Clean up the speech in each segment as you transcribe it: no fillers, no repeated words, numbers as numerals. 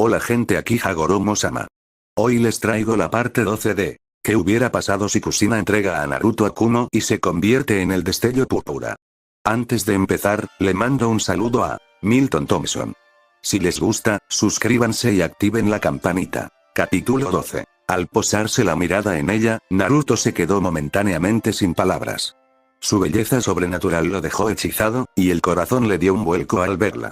Hola gente, aquí Hagoromo-sama. Hoy les traigo la parte 12 de ¿qué hubiera pasado si Kushina entrega a Naruto a Kumo y se convierte en el destello púrpura? Antes de empezar, le mando un saludo a Milton Thompson. Si les gusta, suscríbanse y activen la campanita. Capítulo 12. Al posarse la mirada en ella, Naruto se quedó momentáneamente sin palabras. Su belleza sobrenatural lo dejó hechizado, y el corazón le dio un vuelco al verla.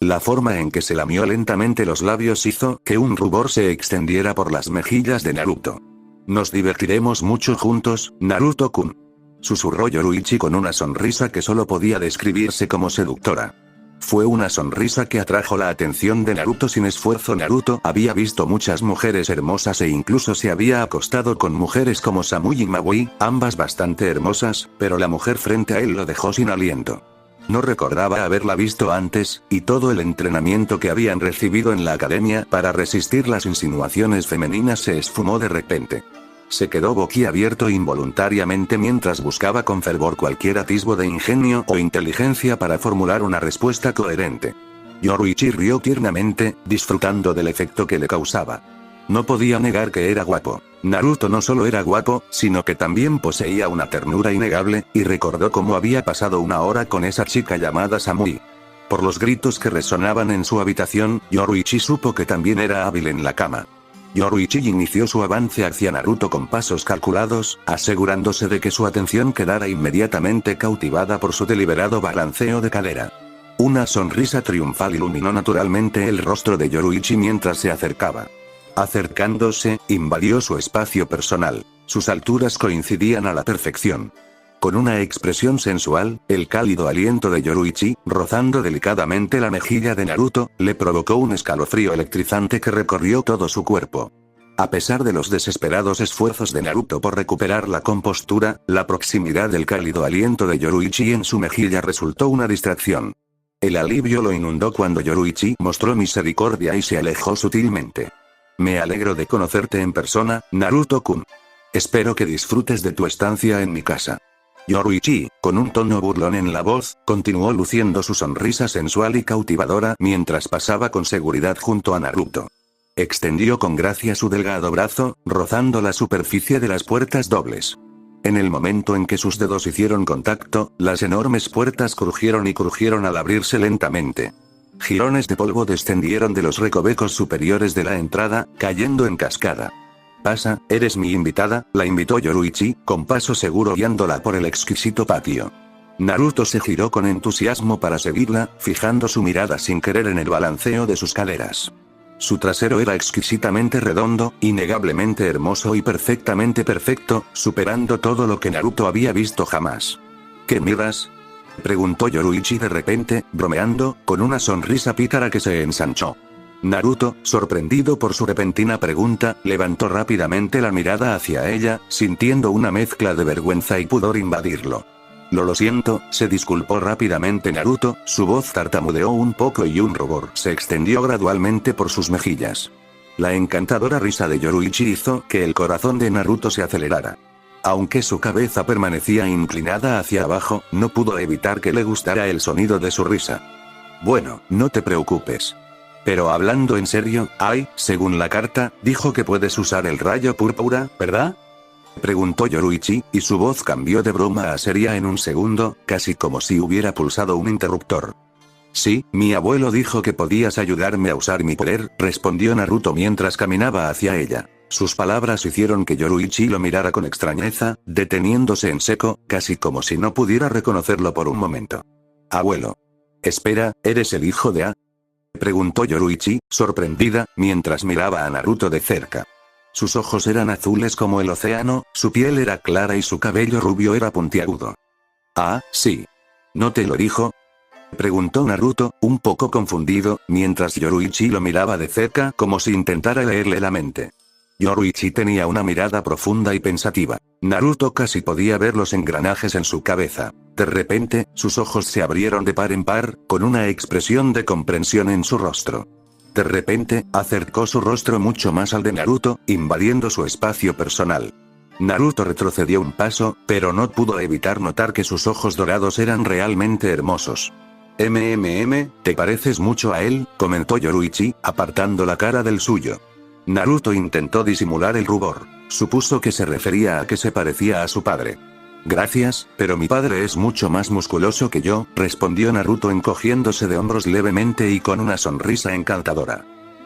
La forma en que se lamió lentamente los labios hizo que un rubor se extendiera por las mejillas de Naruto. Nos divertiremos mucho juntos, Naruto-kun. Susurró Yoruichi con una sonrisa que solo podía describirse como seductora. Fue una sonrisa que atrajo la atención de Naruto sin esfuerzo. Naruto había visto muchas mujeres hermosas e incluso se había acostado con mujeres como Samui y Maui, ambas bastante hermosas, pero la mujer frente a él lo dejó sin aliento. No recordaba haberla visto antes, y todo el entrenamiento que habían recibido en la academia para resistir las insinuaciones femeninas se esfumó de repente. Se quedó boquiabierto involuntariamente mientras buscaba con fervor cualquier atisbo de ingenio o inteligencia para formular una respuesta coherente. Yoruichi rió tiernamente, disfrutando del efecto que le causaba. No podía negar que era guapo. Naruto no solo era guapo, sino que también poseía una ternura innegable, y recordó cómo había pasado una hora con esa chica llamada Samui. Por los gritos que resonaban en su habitación, Yoruichi supo que también era hábil en la cama. Yoruichi inició su avance hacia Naruto con pasos calculados, asegurándose de que su atención quedara inmediatamente cautivada por su deliberado balanceo de cadera. Una sonrisa triunfal iluminó naturalmente el rostro de Yoruichi mientras se acercaba. Acercándose, invadió su espacio personal. Sus alturas coincidían a la perfección. Con una expresión sensual, el cálido aliento de Yoruichi, rozando delicadamente la mejilla de Naruto, le provocó un escalofrío electrizante que recorrió todo su cuerpo. A pesar de los desesperados esfuerzos de Naruto por recuperar la compostura, la proximidad del cálido aliento de Yoruichi en su mejilla resultó una distracción. El alivio lo inundó cuando Yoruichi mostró misericordia y se alejó sutilmente. Me alegro de conocerte en persona, Naruto-kun. Espero que disfrutes de tu estancia en mi casa. Yoruichi, con un tono burlón en la voz, continuó luciendo su sonrisa sensual y cautivadora mientras pasaba con seguridad junto a Naruto. Extendió con gracia su delgado brazo, rozando la superficie de las puertas dobles. En el momento en que sus dedos hicieron contacto, las enormes puertas crujieron al abrirse lentamente. Jirones de polvo descendieron de los recovecos superiores de la entrada, cayendo en cascada. Pasa, eres mi invitada, la invitó Yoruichi, con paso seguro guiándola por el exquisito patio. Naruto se giró con entusiasmo para seguirla, fijando su mirada sin querer en el balanceo de sus caderas. Su trasero era exquisitamente redondo, innegablemente hermoso y perfectamente perfecto, superando todo lo que Naruto había visto jamás. ¿Qué miras?, preguntó Yoruichi de repente, bromeando, con una sonrisa pícara que se ensanchó. Naruto, sorprendido por su repentina pregunta, levantó rápidamente la mirada hacia ella, sintiendo una mezcla de vergüenza y pudor invadirlo. Lo siento, se disculpó rápidamente Naruto, su voz tartamudeó un poco y un rubor se extendió gradualmente por sus mejillas. La encantadora risa de Yoruichi hizo que el corazón de Naruto se acelerara. Aunque su cabeza permanecía inclinada hacia abajo, no pudo evitar que le gustara el sonido de su risa. Bueno, no te preocupes. Pero hablando en serio, según la carta, dijo que puedes usar el rayo púrpura, ¿verdad?, preguntó Yoruichi, y su voz cambió de broma a seria en un segundo, casi como si hubiera pulsado un interruptor. Sí, mi abuelo dijo que podías ayudarme a usar mi poder, respondió Naruto mientras caminaba hacia ella. Sus palabras hicieron que Yoruichi lo mirara con extrañeza, deteniéndose en seco, casi como si no pudiera reconocerlo por un momento. Abuelo. Espera, ¿eres el hijo de A? Preguntó Yoruichi, sorprendida, mientras miraba a Naruto de cerca. Sus ojos eran azules como el océano, su piel era clara y su cabello rubio era puntiagudo. Ah, sí. ¿No te lo dijo?, preguntó Naruto, un poco confundido, mientras Yoruichi lo miraba de cerca como si intentara leerle la mente. Yoruichi tenía una mirada profunda y pensativa. Naruto casi podía ver los engranajes en su cabeza. De repente, sus ojos se abrieron de par en par, con una expresión de comprensión en su rostro. De repente, acercó su rostro mucho más al de Naruto, invadiendo su espacio personal. Naruto retrocedió un paso, pero no pudo evitar notar que sus ojos dorados eran realmente hermosos. Te pareces mucho a él, comentó Yoruichi, apartando la cara del suyo. Naruto intentó disimular el rubor. Supuso que se refería a que se parecía a su padre. Gracias, pero mi padre es mucho más musculoso que yo, respondió Naruto encogiéndose de hombros levemente y con una sonrisa encantadora.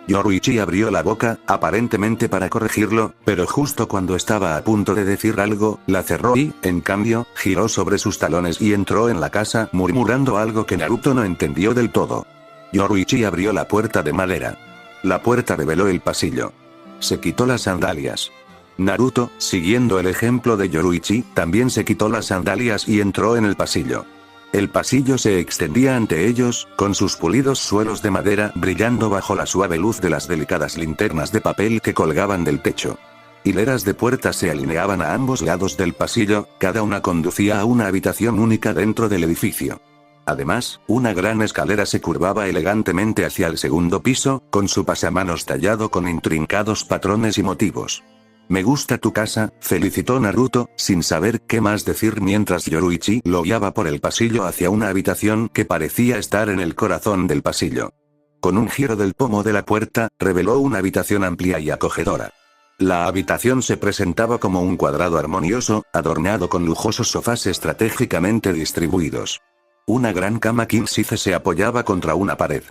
Yoruichi abrió la boca, aparentemente para corregirlo, pero justo cuando estaba a punto de decir algo, la cerró y, en cambio, giró sobre sus talones y entró en la casa murmurando algo que Naruto no entendió del todo. Yoruichi abrió la puerta de madera. La puerta reveló el pasillo. Se quitó las sandalias. Naruto, siguiendo el ejemplo de Yoruichi, también se quitó las sandalias y entró en el pasillo. El pasillo se extendía ante ellos, con sus pulidos suelos de madera brillando bajo la suave luz de las delicadas linternas de papel que colgaban del techo. Hileras de puertas se alineaban a ambos lados del pasillo, cada una conducía a una habitación única dentro del edificio. Además, una gran escalera se curvaba elegantemente hacia el segundo piso, con su pasamanos tallado con intrincados patrones y motivos. Me gusta tu casa, felicitó Naruto, sin saber qué más decir mientras Yoruichi lo guiaba por el pasillo hacia una habitación que parecía estar en el corazón del pasillo. Con un giro del pomo de la puerta, reveló una habitación amplia y acogedora. La habitación se presentaba como un cuadrado armonioso, adornado con lujosos sofás estratégicamente distribuidos. Una gran cama king size se apoyaba contra una pared.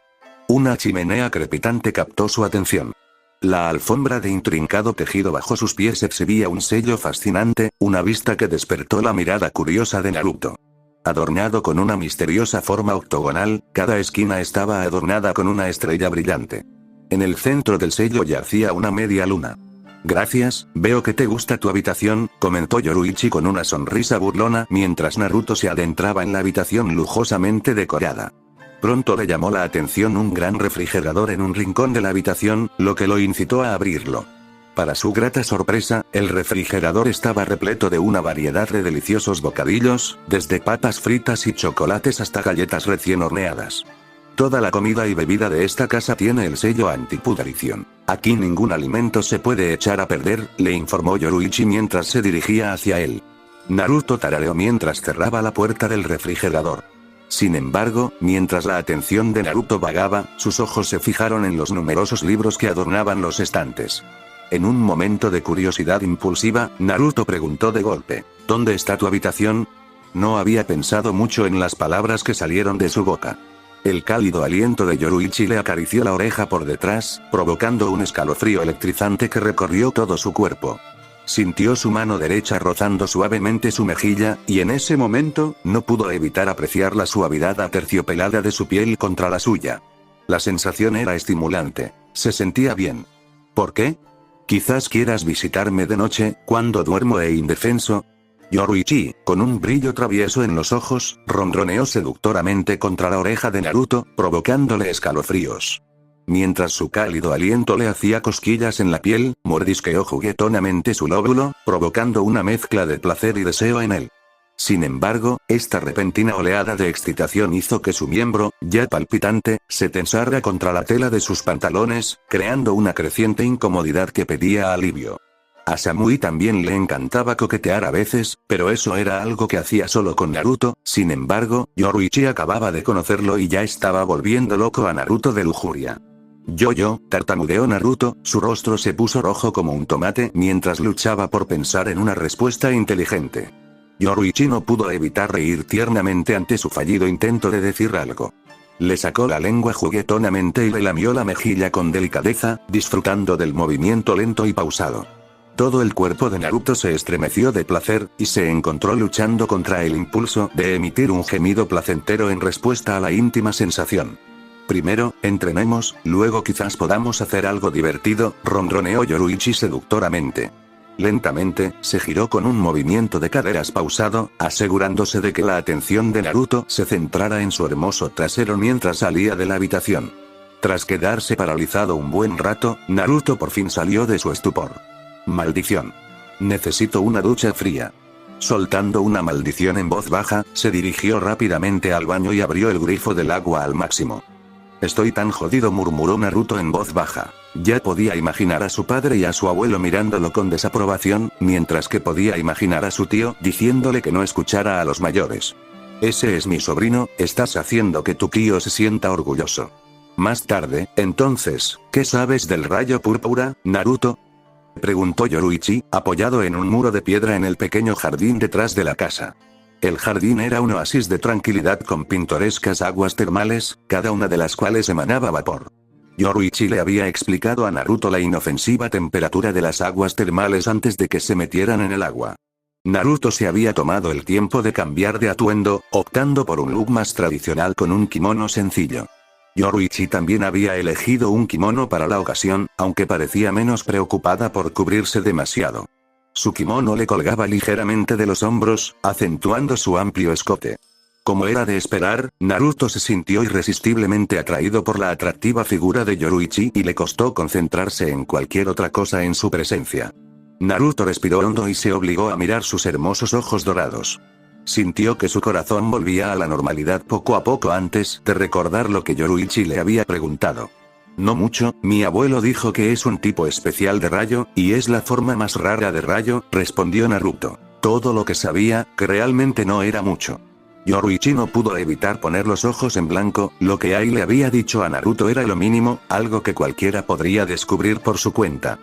Una chimenea crepitante captó su atención. La alfombra de intrincado tejido bajo sus pies exhibía un sello fascinante, una vista que despertó la mirada curiosa de Naruto. Adornado con una misteriosa forma octogonal, cada esquina estaba adornada con una estrella brillante. En el centro del sello yacía una media luna. Gracias, veo que te gusta tu habitación, comentó Yoruichi con una sonrisa burlona mientras Naruto se adentraba en la habitación lujosamente decorada. Pronto le llamó la atención un gran refrigerador en un rincón de la habitación, lo que lo incitó a abrirlo. Para su grata sorpresa, el refrigerador estaba repleto de una variedad de deliciosos bocadillos, desde papas fritas y chocolates hasta galletas recién horneadas. Toda la comida y bebida de esta casa tiene el sello antipudrición. Aquí ningún alimento se puede echar a perder, le informó Yoruichi mientras se dirigía hacia él. Naruto tarareó mientras cerraba la puerta del refrigerador. Sin embargo, mientras la atención de Naruto vagaba, sus ojos se fijaron en los numerosos libros que adornaban los estantes. En un momento de curiosidad impulsiva, Naruto preguntó de golpe, ¿dónde está tu habitación? No había pensado mucho en las palabras que salieron de su boca. El cálido aliento de Yoruichi le acarició la oreja por detrás, provocando un escalofrío electrizante que recorrió todo su cuerpo. Sintió su mano derecha rozando suavemente su mejilla, y en ese momento, no pudo evitar apreciar la suavidad aterciopelada de su piel contra la suya. La sensación era estimulante. Se sentía bien. ¿Por qué? Quizás quieras visitarme de noche, cuando duermo e indefenso. Yoruichi, con un brillo travieso en los ojos, ronroneó seductoramente contra la oreja de Naruto, provocándole escalofríos. Mientras su cálido aliento le hacía cosquillas en la piel, mordisqueó juguetonamente su lóbulo, provocando una mezcla de placer y deseo en él. Sin embargo, esta repentina oleada de excitación hizo que su miembro, ya palpitante, se tensara contra la tela de sus pantalones, creando una creciente incomodidad que pedía alivio. A Samui también le encantaba coquetear a veces, pero eso era algo que hacía solo con Naruto. Sin embargo, Yoruichi acababa de conocerlo y ya estaba volviendo loco a Naruto de lujuria. Tartamudeó Naruto, su rostro se puso rojo como un tomate mientras luchaba por pensar en una respuesta inteligente. Yoruichi no pudo evitar reír tiernamente ante su fallido intento de decir algo. Le sacó la lengua juguetonamente y le lamió la mejilla con delicadeza, disfrutando del movimiento lento y pausado. Todo el cuerpo de Naruto se estremeció de placer, y se encontró luchando contra el impulso de emitir un gemido placentero en respuesta a la íntima sensación. Primero, entrenemos, luego quizás podamos hacer algo divertido, ronroneó Yoruichi seductoramente. Lentamente, se giró con un movimiento de caderas pausado, asegurándose de que la atención de Naruto se centrara en su hermoso trasero mientras salía de la habitación. Tras quedarse paralizado un buen rato, Naruto por fin salió de su estupor. Maldición. Necesito una ducha fría. Soltando una maldición en voz baja, se dirigió rápidamente al baño y abrió el grifo del agua al máximo. Estoy tan jodido, murmuró Naruto en voz baja. Ya podía imaginar a su padre y a su abuelo mirándolo con desaprobación, mientras que podía imaginar a su tío diciéndole que no escuchara a los mayores. Ese es mi sobrino, estás haciendo que tu tío se sienta orgulloso. Más tarde, entonces, ¿qué sabes del rayo púrpura, Naruto? Preguntó Yoruichi, apoyado en un muro de piedra en el pequeño jardín detrás de la casa. El jardín era un oasis de tranquilidad con pintorescas aguas termales, cada una de las cuales emanaba vapor. Yoruichi le había explicado a Naruto la inofensiva temperatura de las aguas termales antes de que se metieran en el agua. Naruto se había tomado el tiempo de cambiar de atuendo, optando por un look más tradicional con un kimono sencillo. Yoruichi también había elegido un kimono para la ocasión, aunque parecía menos preocupada por cubrirse demasiado. Su kimono le colgaba ligeramente de los hombros, acentuando su amplio escote. Como era de esperar, Naruto se sintió irresistiblemente atraído por la atractiva figura de Yoruichi y le costó concentrarse en cualquier otra cosa en su presencia. Naruto respiró hondo y se obligó a mirar sus hermosos ojos dorados. Sintió que su corazón volvía a la normalidad poco a poco antes de recordar lo que Yoruichi le había preguntado. No mucho, mi abuelo dijo que es un tipo especial de rayo, y es la forma más rara de rayo, respondió Naruto. Todo lo que sabía, que realmente no era mucho. Yoruichi no pudo evitar poner los ojos en blanco, lo que Ai le había dicho a Naruto era lo mínimo, algo que cualquiera podría descubrir por su cuenta.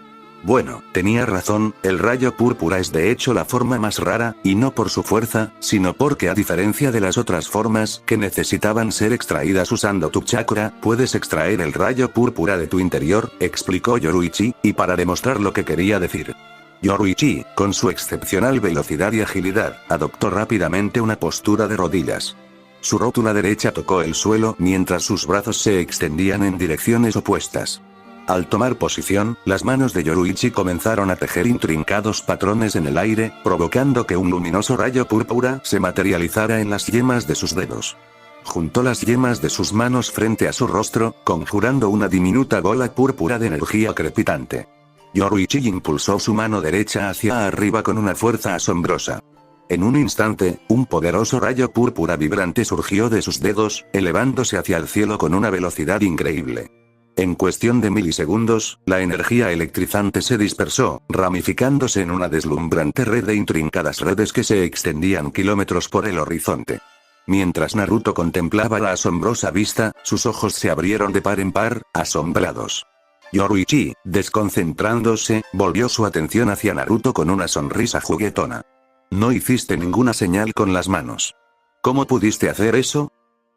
Bueno, tenía razón, el rayo púrpura es de hecho la forma más rara, y no por su fuerza, sino porque a diferencia de las otras formas que necesitaban ser extraídas usando tu chakra, puedes extraer el rayo púrpura de tu interior, explicó Yoruichi, y para demostrar lo que quería decir. Yoruichi, con su excepcional velocidad y agilidad, adoptó rápidamente una postura de rodillas. Su rótula derecha tocó el suelo mientras sus brazos se extendían en direcciones opuestas. Al tomar posición, las manos de Yoruichi comenzaron a tejer intrincados patrones en el aire, provocando que un luminoso rayo púrpura se materializara en las yemas de sus dedos. Juntó las yemas de sus manos frente a su rostro, conjurando una diminuta bola púrpura de energía crepitante. Yoruichi impulsó su mano derecha hacia arriba con una fuerza asombrosa. En un instante, un poderoso rayo púrpura vibrante surgió de sus dedos, elevándose hacia el cielo con una velocidad increíble. En cuestión de milisegundos, la energía electrizante se dispersó, ramificándose en una deslumbrante red de intrincadas redes que se extendían kilómetros por el horizonte. Mientras Naruto contemplaba la asombrosa vista, sus ojos se abrieron de par en par, asombrados. Yoruichi, desconcentrándose, volvió su atención hacia Naruto con una sonrisa juguetona. No hiciste ninguna señal con las manos. ¿Cómo pudiste hacer eso?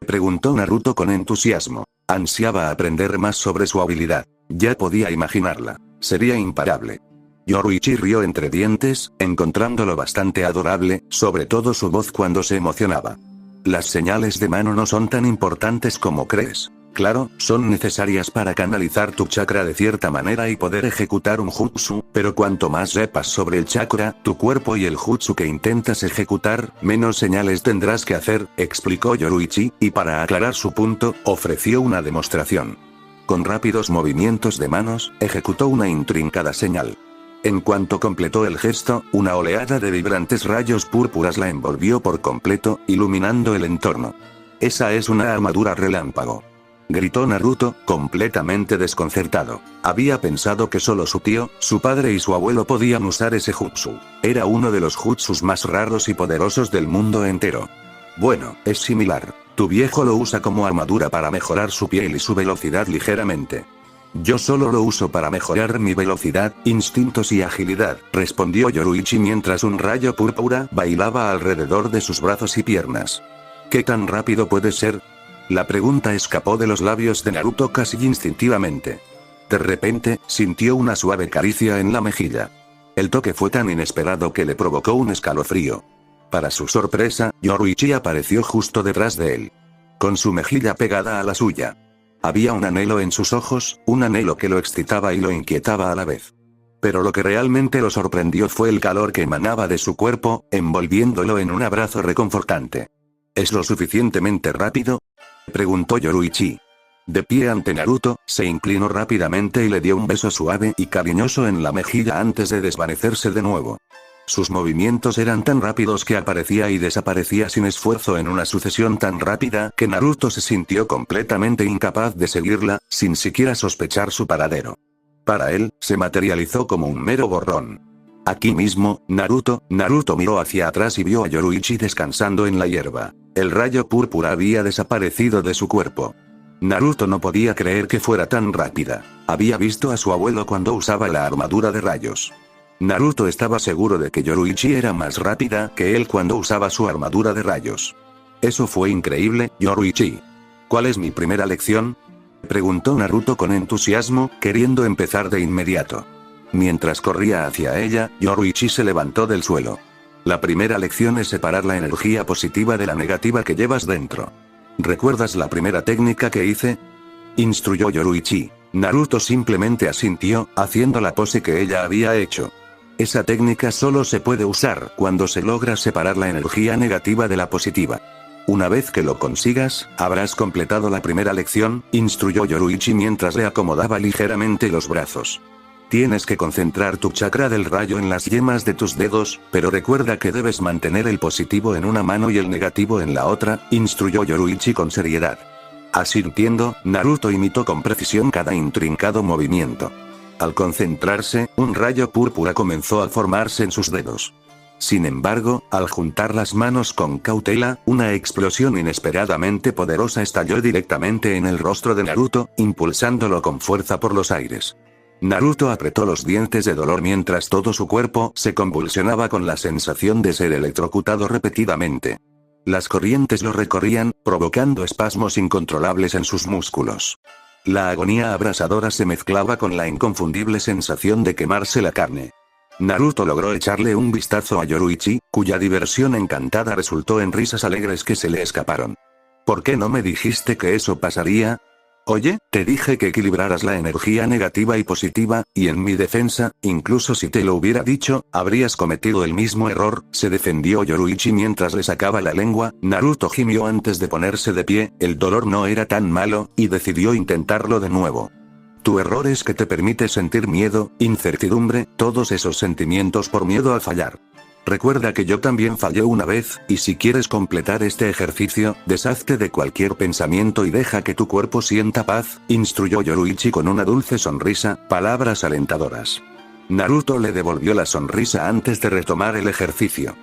Preguntó Naruto con entusiasmo. Ansiaba aprender más sobre su habilidad. Ya podía imaginarla. Sería imparable. Yoruichi rió entre dientes, encontrándolo bastante adorable, sobre todo su voz cuando se emocionaba. Las señales de mano no son tan importantes como crees. Claro, son necesarias para canalizar tu chakra de cierta manera y poder ejecutar un jutsu, pero cuanto más sepas sobre el chakra, tu cuerpo y el jutsu que intentas ejecutar, menos señales tendrás que hacer, explicó Yoruichi, y para aclarar su punto, ofreció una demostración. Con rápidos movimientos de manos, ejecutó una intrincada señal. En cuanto completó el gesto, una oleada de vibrantes rayos púrpuras la envolvió por completo, iluminando el entorno. Esa es una armadura relámpago. Gritó Naruto, completamente desconcertado. Había pensado que solo su tío, su padre y su abuelo podían usar ese jutsu. Era uno de los jutsus más raros y poderosos del mundo entero. Bueno, es similar. Tu viejo lo usa como armadura para mejorar su piel y su velocidad ligeramente. Yo solo lo uso para mejorar mi velocidad, instintos y agilidad, respondió Yoruichi mientras un rayo púrpura bailaba alrededor de sus brazos y piernas. ¿Qué tan rápido puede ser? La pregunta escapó de los labios de Naruto casi instintivamente. De repente, sintió una suave caricia en la mejilla. El toque fue tan inesperado que le provocó un escalofrío. Para su sorpresa, Yoruichi apareció justo detrás de él. Con su mejilla pegada a la suya. Había un anhelo en sus ojos, un anhelo que lo excitaba y lo inquietaba a la vez. Pero lo que realmente lo sorprendió fue el calor que emanaba de su cuerpo, envolviéndolo en un abrazo reconfortante. ¿Es lo suficientemente rápido?, preguntó Yoruichi. De pie ante Naruto, se inclinó rápidamente y le dio un beso suave y cariñoso en la mejilla antes de desvanecerse de nuevo. Sus movimientos eran tan rápidos que aparecía y desaparecía sin esfuerzo en una sucesión tan rápida que Naruto se sintió completamente incapaz de seguirla, sin siquiera sospechar su paradero. Para él, se materializó como un mero borrón. Aquí mismo, Naruto miró hacia atrás y vio a Yoruichi descansando en la hierba. El rayo púrpura había desaparecido de su cuerpo. Naruto no podía creer que fuera tan rápida. Había visto a su abuelo cuando usaba la armadura de rayos. Naruto estaba seguro de que Yoruichi era más rápida que él cuando usaba su armadura de rayos. Eso fue increíble, Yoruichi. ¿Cuál es mi primera lección? Preguntó Naruto con entusiasmo, queriendo empezar de inmediato. Mientras corría hacia ella, Yoruichi se levantó del suelo. La primera lección es separar la energía positiva de la negativa que llevas dentro. ¿Recuerdas la primera técnica que hice? Instruyó Yoruichi. Naruto simplemente asintió, haciendo la pose que ella había hecho. Esa técnica solo se puede usar cuando se logra separar la energía negativa de la positiva. Una vez que lo consigas, habrás completado la primera lección, instruyó Yoruichi mientras le acomodaba ligeramente los brazos. Tienes que concentrar tu chakra del rayo en las yemas de tus dedos, pero recuerda que debes mantener el positivo en una mano y el negativo en la otra, instruyó Yoruichi con seriedad. Asintiendo, Naruto imitó con precisión cada intrincado movimiento. Al concentrarse, un rayo púrpura comenzó a formarse en sus dedos. Sin embargo, al juntar las manos con cautela, una explosión inesperadamente poderosa estalló directamente en el rostro de Naruto, impulsándolo con fuerza por los aires. Naruto apretó los dientes de dolor mientras todo su cuerpo se convulsionaba con la sensación de ser electrocutado repetidamente. Las corrientes lo recorrían, provocando espasmos incontrolables en sus músculos. La agonía abrasadora se mezclaba con la inconfundible sensación de quemarse la carne. Naruto logró echarle un vistazo a Yoruichi, cuya diversión encantada resultó en risas alegres que se le escaparon. ¿Por qué no me dijiste que eso pasaría? Oye, te dije que equilibraras la energía negativa y positiva, y en mi defensa, incluso si te lo hubiera dicho, habrías cometido el mismo error, se defendió Yoruichi mientras le sacaba la lengua. Naruto gimió antes de ponerse de pie, el dolor no era tan malo, y decidió intentarlo de nuevo. Tu error es que te permite sentir miedo, incertidumbre, todos esos sentimientos por miedo a fallar. Recuerda que yo también fallé una vez, y si quieres completar este ejercicio, deshazte de cualquier pensamiento y deja que tu cuerpo sienta paz, instruyó Yoruichi con una dulce sonrisa, palabras alentadoras. Naruto le devolvió la sonrisa antes de retomar el ejercicio.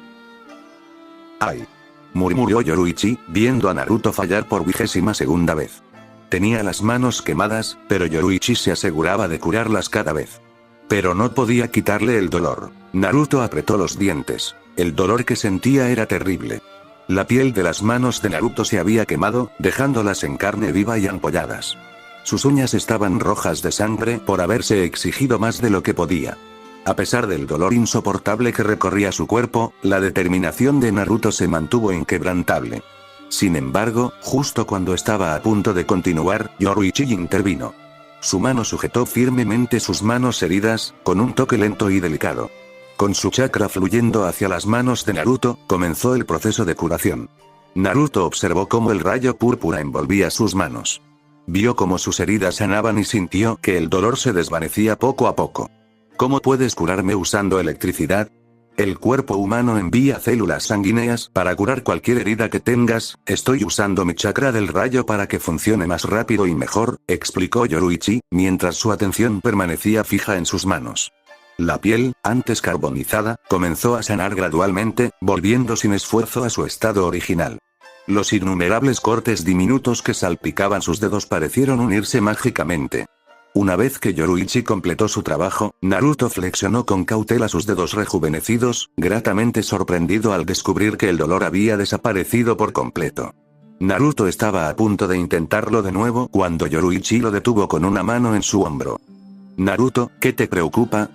¡Ay! Murmuró Yoruichi, viendo a Naruto fallar por 22ª vez. Tenía las manos quemadas, pero Yoruichi se aseguraba de curarlas cada vez. Pero no podía quitarle el dolor. Naruto apretó los dientes. El dolor que sentía era terrible. La piel de las manos de Naruto se había quemado, dejándolas en carne viva y ampolladas. Sus uñas estaban rojas de sangre por haberse exigido más de lo que podía. A pesar del dolor insoportable que recorría su cuerpo, la determinación de Naruto se mantuvo inquebrantable. Sin embargo, justo cuando estaba a punto de continuar, Yoruichi intervino. Su mano sujetó firmemente sus manos heridas, con un toque lento y delicado. Con su chakra fluyendo hacia las manos de Naruto, comenzó el proceso de curación. Naruto observó cómo el rayo púrpura envolvía sus manos. Vio cómo sus heridas sanaban y sintió que el dolor se desvanecía poco a poco. ¿Cómo puedes curarme usando electricidad? El cuerpo humano envía células sanguíneas para curar cualquier herida que tengas. Estoy usando mi chakra del rayo para que funcione más rápido y mejor, explicó Yoruichi, mientras su atención permanecía fija en sus manos. La piel, antes carbonizada, comenzó a sanar gradualmente, volviendo sin esfuerzo a su estado original. Los innumerables cortes diminutos que salpicaban sus dedos parecieron unirse mágicamente. Una vez que Yoruichi completó su trabajo, Naruto flexionó con cautela sus dedos rejuvenecidos, gratamente sorprendido al descubrir que el dolor había desaparecido por completo. Naruto estaba a punto de intentarlo de nuevo cuando Yoruichi lo detuvo con una mano en su hombro. Naruto, ¿qué te preocupa?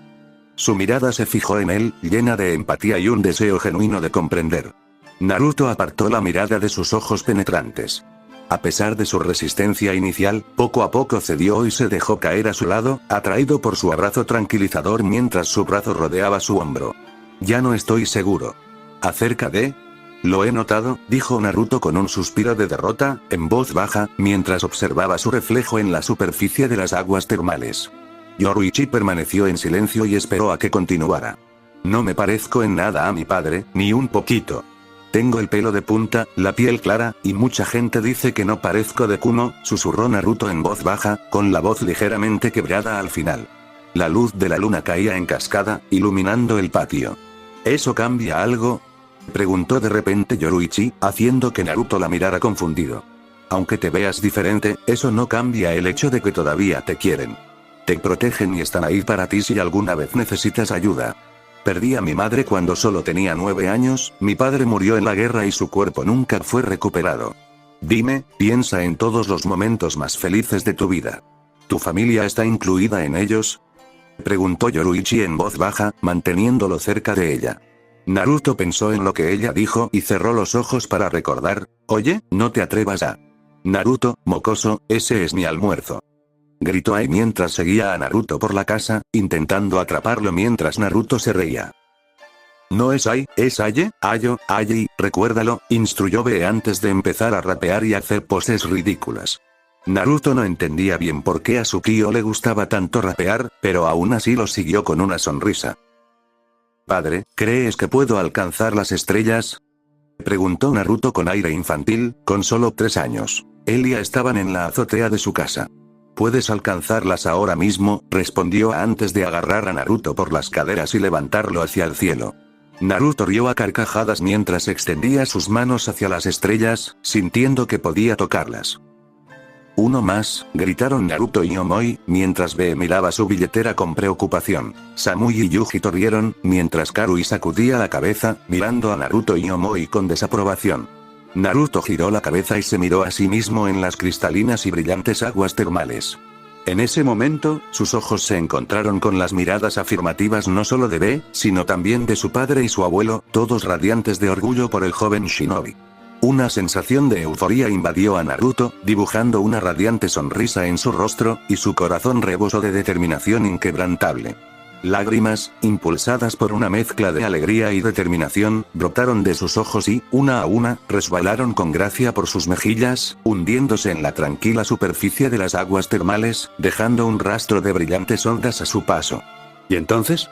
Su mirada se fijó en él, llena de empatía y un deseo genuino de comprender. Naruto apartó la mirada de sus ojos penetrantes. A pesar de su resistencia inicial, poco a poco cedió y se dejó caer a su lado, atraído por su abrazo tranquilizador mientras su brazo rodeaba su hombro. Ya no estoy seguro. ¿Acerca de? Lo he notado, dijo Naruto con un suspiro de derrota, en voz baja, mientras observaba su reflejo en la superficie de las aguas termales. Yoruichi permaneció en silencio y esperó a que continuara. No me parezco en nada a mi padre, ni un poquito. Tengo el pelo de punta, la piel clara, y mucha gente dice que no parezco de Kuno, susurró Naruto en voz baja, con la voz ligeramente quebrada al final. La luz de la luna caía en cascada, iluminando el patio. ¿Eso cambia algo? Preguntó de repente Yoruichi, haciendo que Naruto la mirara confundido. Aunque te veas diferente, eso no cambia el hecho de que todavía te quieren. Te protegen y están ahí para ti si alguna vez necesitas ayuda. Perdí a mi madre cuando solo tenía 9 años, mi padre murió en la guerra y su cuerpo nunca fue recuperado. Dime, piensa en todos los momentos más felices de tu vida. ¿Tu familia está incluida en ellos? Preguntó Yoruichi en voz baja, manteniéndolo cerca de ella. Naruto pensó en lo que ella dijo y cerró los ojos para recordar. Oye, no te atrevas a... Naruto, mocoso, ese es mi almuerzo. Gritó Ai mientras seguía a Naruto por la casa, intentando atraparlo mientras Naruto se reía. No es Ai, es Aye, Ayi, recuérdalo, instruyó Bee antes de empezar a rapear y hacer poses ridículas. Naruto no entendía bien por qué a su tío le gustaba tanto rapear, pero aún así lo siguió con una sonrisa. Padre, ¿crees que puedo alcanzar las estrellas? Preguntó Naruto con aire infantil, con solo 3 años. Él y Ai estaban en la azotea de su casa. ¿Puedes alcanzarlas ahora mismo?, respondió antes de agarrar a Naruto por las caderas y levantarlo hacia el cielo. Naruto rió a carcajadas mientras extendía sus manos hacia las estrellas, sintiendo que podía tocarlas. Uno más, gritaron Naruto y Omoi, mientras Bee miraba su billetera con preocupación. Samui y Yujito rieron, mientras Karui sacudía la cabeza, mirando a Naruto y Omoi con desaprobación. Naruto giró la cabeza y se miró a sí mismo en las cristalinas y brillantes aguas termales. En ese momento, sus ojos se encontraron con las miradas afirmativas no solo de Bee, sino también de su padre y su abuelo, todos radiantes de orgullo por el joven shinobi. Una sensación de euforía invadió a Naruto, dibujando una radiante sonrisa en su rostro, y su corazón rebosó de determinación inquebrantable. Lágrimas, impulsadas por una mezcla de alegría y determinación, brotaron de sus ojos y, una a una, resbalaron con gracia por sus mejillas, hundiéndose en la tranquila superficie de las aguas termales, dejando un rastro de brillantes ondas a su paso. ¿Y entonces?,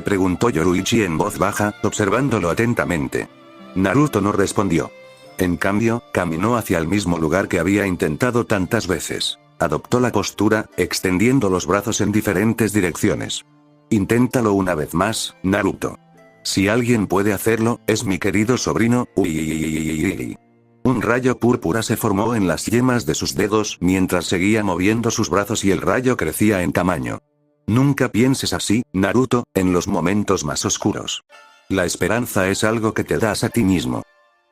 preguntó Yoruichi en voz baja, observándolo atentamente. Naruto no respondió. En cambio, caminó hacia el mismo lugar que había intentado tantas veces. Adoptó la postura, extendiendo los brazos en diferentes direcciones. Inténtalo una vez más, Naruto. Si alguien puede hacerlo, es mi querido sobrino, Uii. Un rayo púrpura se formó en las yemas de sus dedos mientras seguía moviendo sus brazos y el rayo crecía en tamaño. Nunca pienses así, Naruto, en los momentos más oscuros. La esperanza es algo que te das a ti mismo.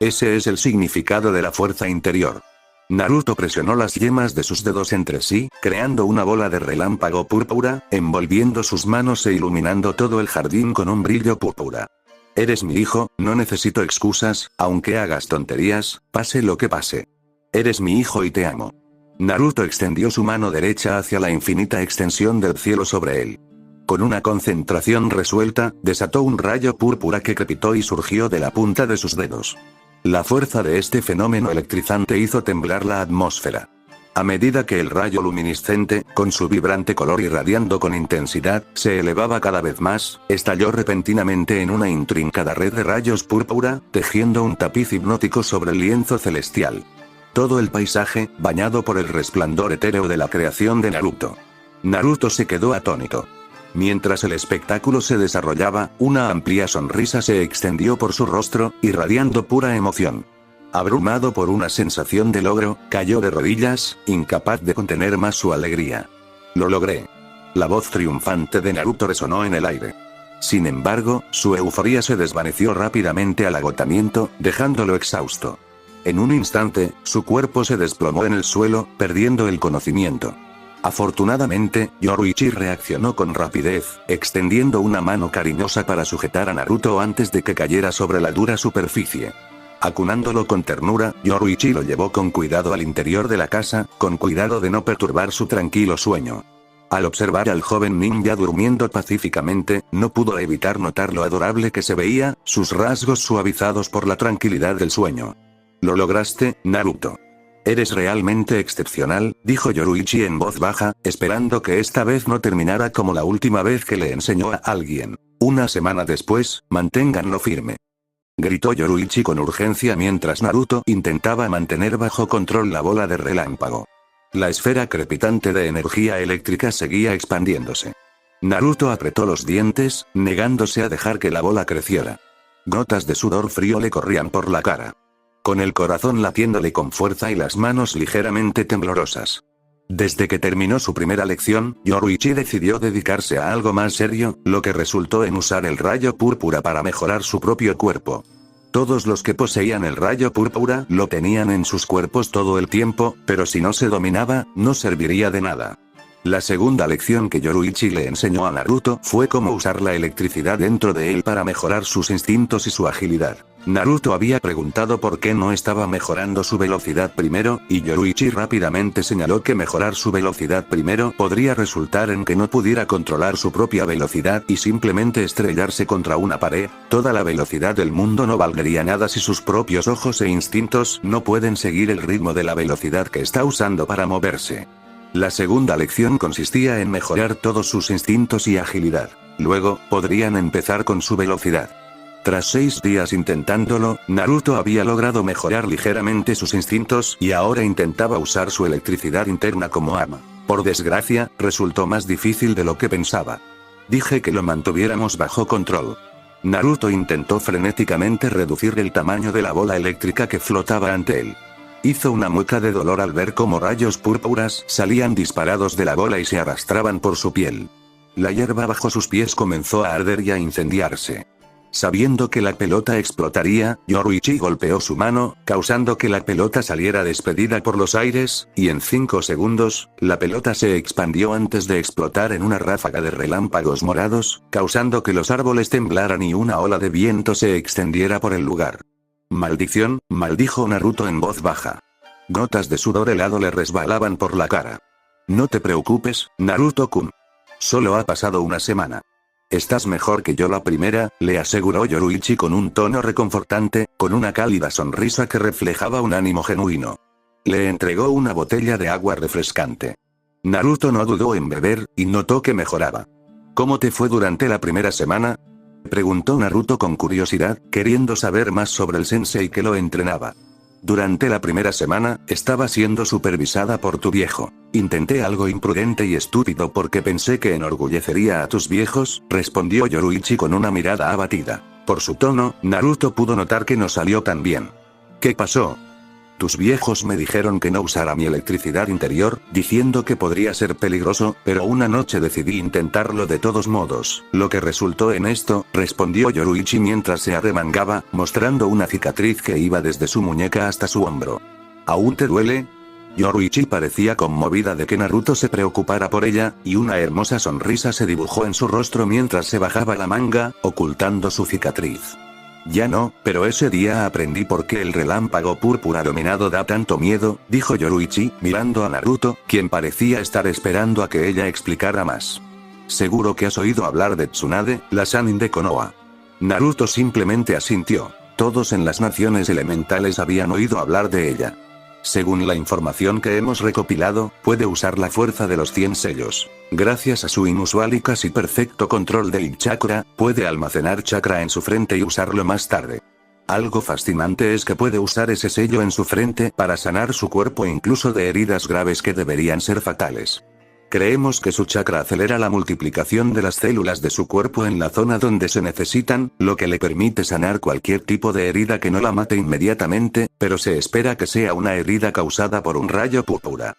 Ese es el significado de la fuerza interior. Naruto presionó las yemas de sus dedos entre sí, creando una bola de relámpago púrpura, envolviendo sus manos e iluminando todo el jardín con un brillo púrpura. Eres mi hijo, no necesito excusas, aunque hagas tonterías, pase lo que pase. Eres mi hijo y te amo. Naruto extendió su mano derecha hacia la infinita extensión del cielo sobre él. Con una concentración resuelta, desató un rayo púrpura que crepitó y surgió de la punta de sus dedos. La fuerza de este fenómeno electrizante hizo temblar la atmósfera. A medida que el rayo luminiscente, con su vibrante color irradiando con intensidad, se elevaba cada vez más, estalló repentinamente en una intrincada red de rayos púrpura, tejiendo un tapiz hipnótico sobre el lienzo celestial. Todo el paisaje, bañado por el resplandor etéreo de la creación de Naruto. Naruto se quedó atónito. Mientras el espectáculo se desarrollaba, una amplia sonrisa se extendió por su rostro, irradiando pura emoción. Abrumado por una sensación de logro, cayó de rodillas, incapaz de contener más su alegría. Lo logré. La voz triunfante de Naruto resonó en el aire. Sin embargo, su euforía se desvaneció rápidamente al agotamiento, dejándolo exhausto. En un instante, su cuerpo se desplomó en el suelo, perdiendo el conocimiento. Afortunadamente, Yoruichi reaccionó con rapidez, extendiendo una mano cariñosa para sujetar a Naruto antes de que cayera sobre la dura superficie. Acunándolo con ternura, Yoruichi lo llevó con cuidado al interior de la casa, con cuidado de no perturbar su tranquilo sueño. Al observar al joven ninja durmiendo pacíficamente, no pudo evitar notar lo adorable que se veía, sus rasgos suavizados por la tranquilidad del sueño. Lo lograste, Naruto. Eres realmente excepcional, dijo Yoruichi en voz baja, esperando que esta vez no terminara como la última vez que le enseñó a alguien. Una semana después, manténganlo firme. Gritó Yoruichi con urgencia mientras Naruto intentaba mantener bajo control la bola de relámpago. La esfera crepitante de energía eléctrica seguía expandiéndose. Naruto apretó los dientes, negándose a dejar que la bola creciera. Gotas de sudor frío le corrían por la cara. Con el corazón latiéndole con fuerza y las manos ligeramente temblorosas. Desde que terminó su primera lección, Yoruichi decidió dedicarse a algo más serio, lo que resultó en usar el rayo púrpura para mejorar su propio cuerpo. Todos los que poseían el rayo púrpura lo tenían en sus cuerpos todo el tiempo, pero si no se dominaba, no serviría de nada. La segunda lección que Yoruichi le enseñó a Naruto fue cómo usar la electricidad dentro de él para mejorar sus instintos y su agilidad. Naruto había preguntado por qué no estaba mejorando su velocidad primero, y Yoruichi rápidamente señaló que mejorar su velocidad primero podría resultar en que no pudiera controlar su propia velocidad y simplemente estrellarse contra una pared. Toda la velocidad del mundo no valdría nada si sus propios ojos e instintos no pueden seguir el ritmo de la velocidad que está usando para moverse. La segunda lección consistía en mejorar todos sus instintos y agilidad. Luego, podrían empezar con su velocidad. Tras 6 días intentándolo, Naruto había logrado mejorar ligeramente sus instintos y ahora intentaba usar su electricidad interna como ama. Por desgracia, resultó más difícil de lo que pensaba. Dije que lo mantuviéramos bajo control. Naruto intentó frenéticamente reducir el tamaño de la bola eléctrica que flotaba ante él. Hizo una mueca de dolor al ver cómo rayos púrpuras salían disparados de la bola y se arrastraban por su piel. La hierba bajo sus pies comenzó a arder y a incendiarse. Sabiendo que la pelota explotaría, Yoruichi golpeó su mano, causando que la pelota saliera despedida por los aires, y en 5 segundos, la pelota se expandió antes de explotar en una ráfaga de relámpagos morados, causando que los árboles temblaran y una ola de viento se extendiera por el lugar. «Maldición», maldijo Naruto en voz baja. Gotas de sudor helado le resbalaban por la cara. «No te preocupes, Naruto-kun. Solo ha pasado una semana. Estás mejor que yo la primera», le aseguró Yoruichi con un tono reconfortante, con una cálida sonrisa que reflejaba un ánimo genuino. Le entregó una botella de agua refrescante. Naruto no dudó en beber, y notó que mejoraba. «¿Cómo te fue durante la primera semana?», preguntó Naruto con curiosidad, queriendo saber más sobre el sensei que lo entrenaba. «Durante la primera semana, estaba siendo supervisada por tu viejo. Intenté algo imprudente y estúpido porque pensé que enorgullecería a tus viejos», respondió Yoruichi con una mirada abatida. Por su tono, Naruto pudo notar que no salió tan bien. «¿Qué pasó?». «Tus viejos me dijeron que no usara mi electricidad interior, diciendo que podría ser peligroso, pero una noche decidí intentarlo de todos modos, lo que resultó en esto», respondió Yoruichi mientras se arremangaba, mostrando una cicatriz que iba desde su muñeca hasta su hombro. «¿Aún te duele?». Yoruichi parecía conmovida de que Naruto se preocupara por ella, y una hermosa sonrisa se dibujó en su rostro mientras se bajaba la manga, ocultando su cicatriz. «Ya no, pero ese día aprendí por qué el relámpago púrpura dominado da tanto miedo», dijo Yoruichi, mirando a Naruto, quien parecía estar esperando a que ella explicara más. «Seguro que has oído hablar de Tsunade, la Sannin de Konoha». Naruto simplemente asintió. Todos en las naciones elementales habían oído hablar de ella. Según la información que hemos recopilado, puede usar la fuerza de los 100 sellos. Gracias a su inusual y casi perfecto control del chakra, puede almacenar chakra en su frente y usarlo más tarde. Algo fascinante es que puede usar ese sello en su frente para sanar su cuerpo incluso de heridas graves que deberían ser fatales. Creemos que su chakra acelera la multiplicación de las células de su cuerpo en la zona donde se necesitan, lo que le permite sanar cualquier tipo de herida que no la mate inmediatamente, pero se espera que sea una herida causada por un rayo púrpura.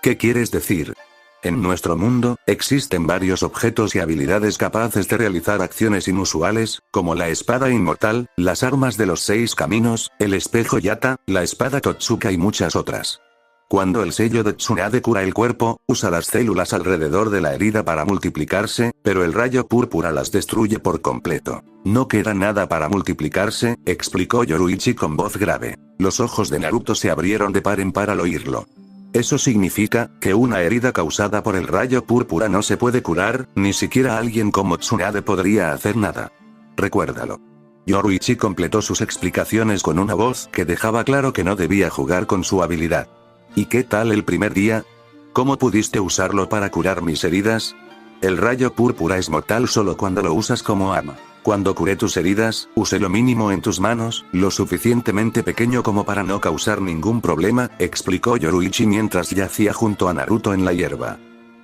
¿Qué quieres decir? En nuestro mundo, existen varios objetos y habilidades capaces de realizar acciones inusuales, como la espada inmortal, las armas de los 6 caminos, el espejo Yata, la espada Totsuka y muchas otras. Cuando el sello de Tsunade cura el cuerpo, usa las células alrededor de la herida para multiplicarse, pero el rayo púrpura las destruye por completo. No queda nada para multiplicarse, explicó Yoruichi con voz grave. Los ojos de Naruto se abrieron de par en par al oírlo. Eso significa que una herida causada por el rayo púrpura no se puede curar, ni siquiera alguien como Tsunade podría hacer nada. Recuérdalo. Yoruichi completó sus explicaciones con una voz que dejaba claro que no debía jugar con su habilidad. ¿Y qué tal el primer día? ¿Cómo pudiste usarlo para curar mis heridas? El rayo púrpura es mortal solo cuando lo usas como arma. Cuando curé tus heridas, usé lo mínimo en tus manos, lo suficientemente pequeño como para no causar ningún problema, explicó Yoruichi mientras yacía junto a Naruto en la hierba.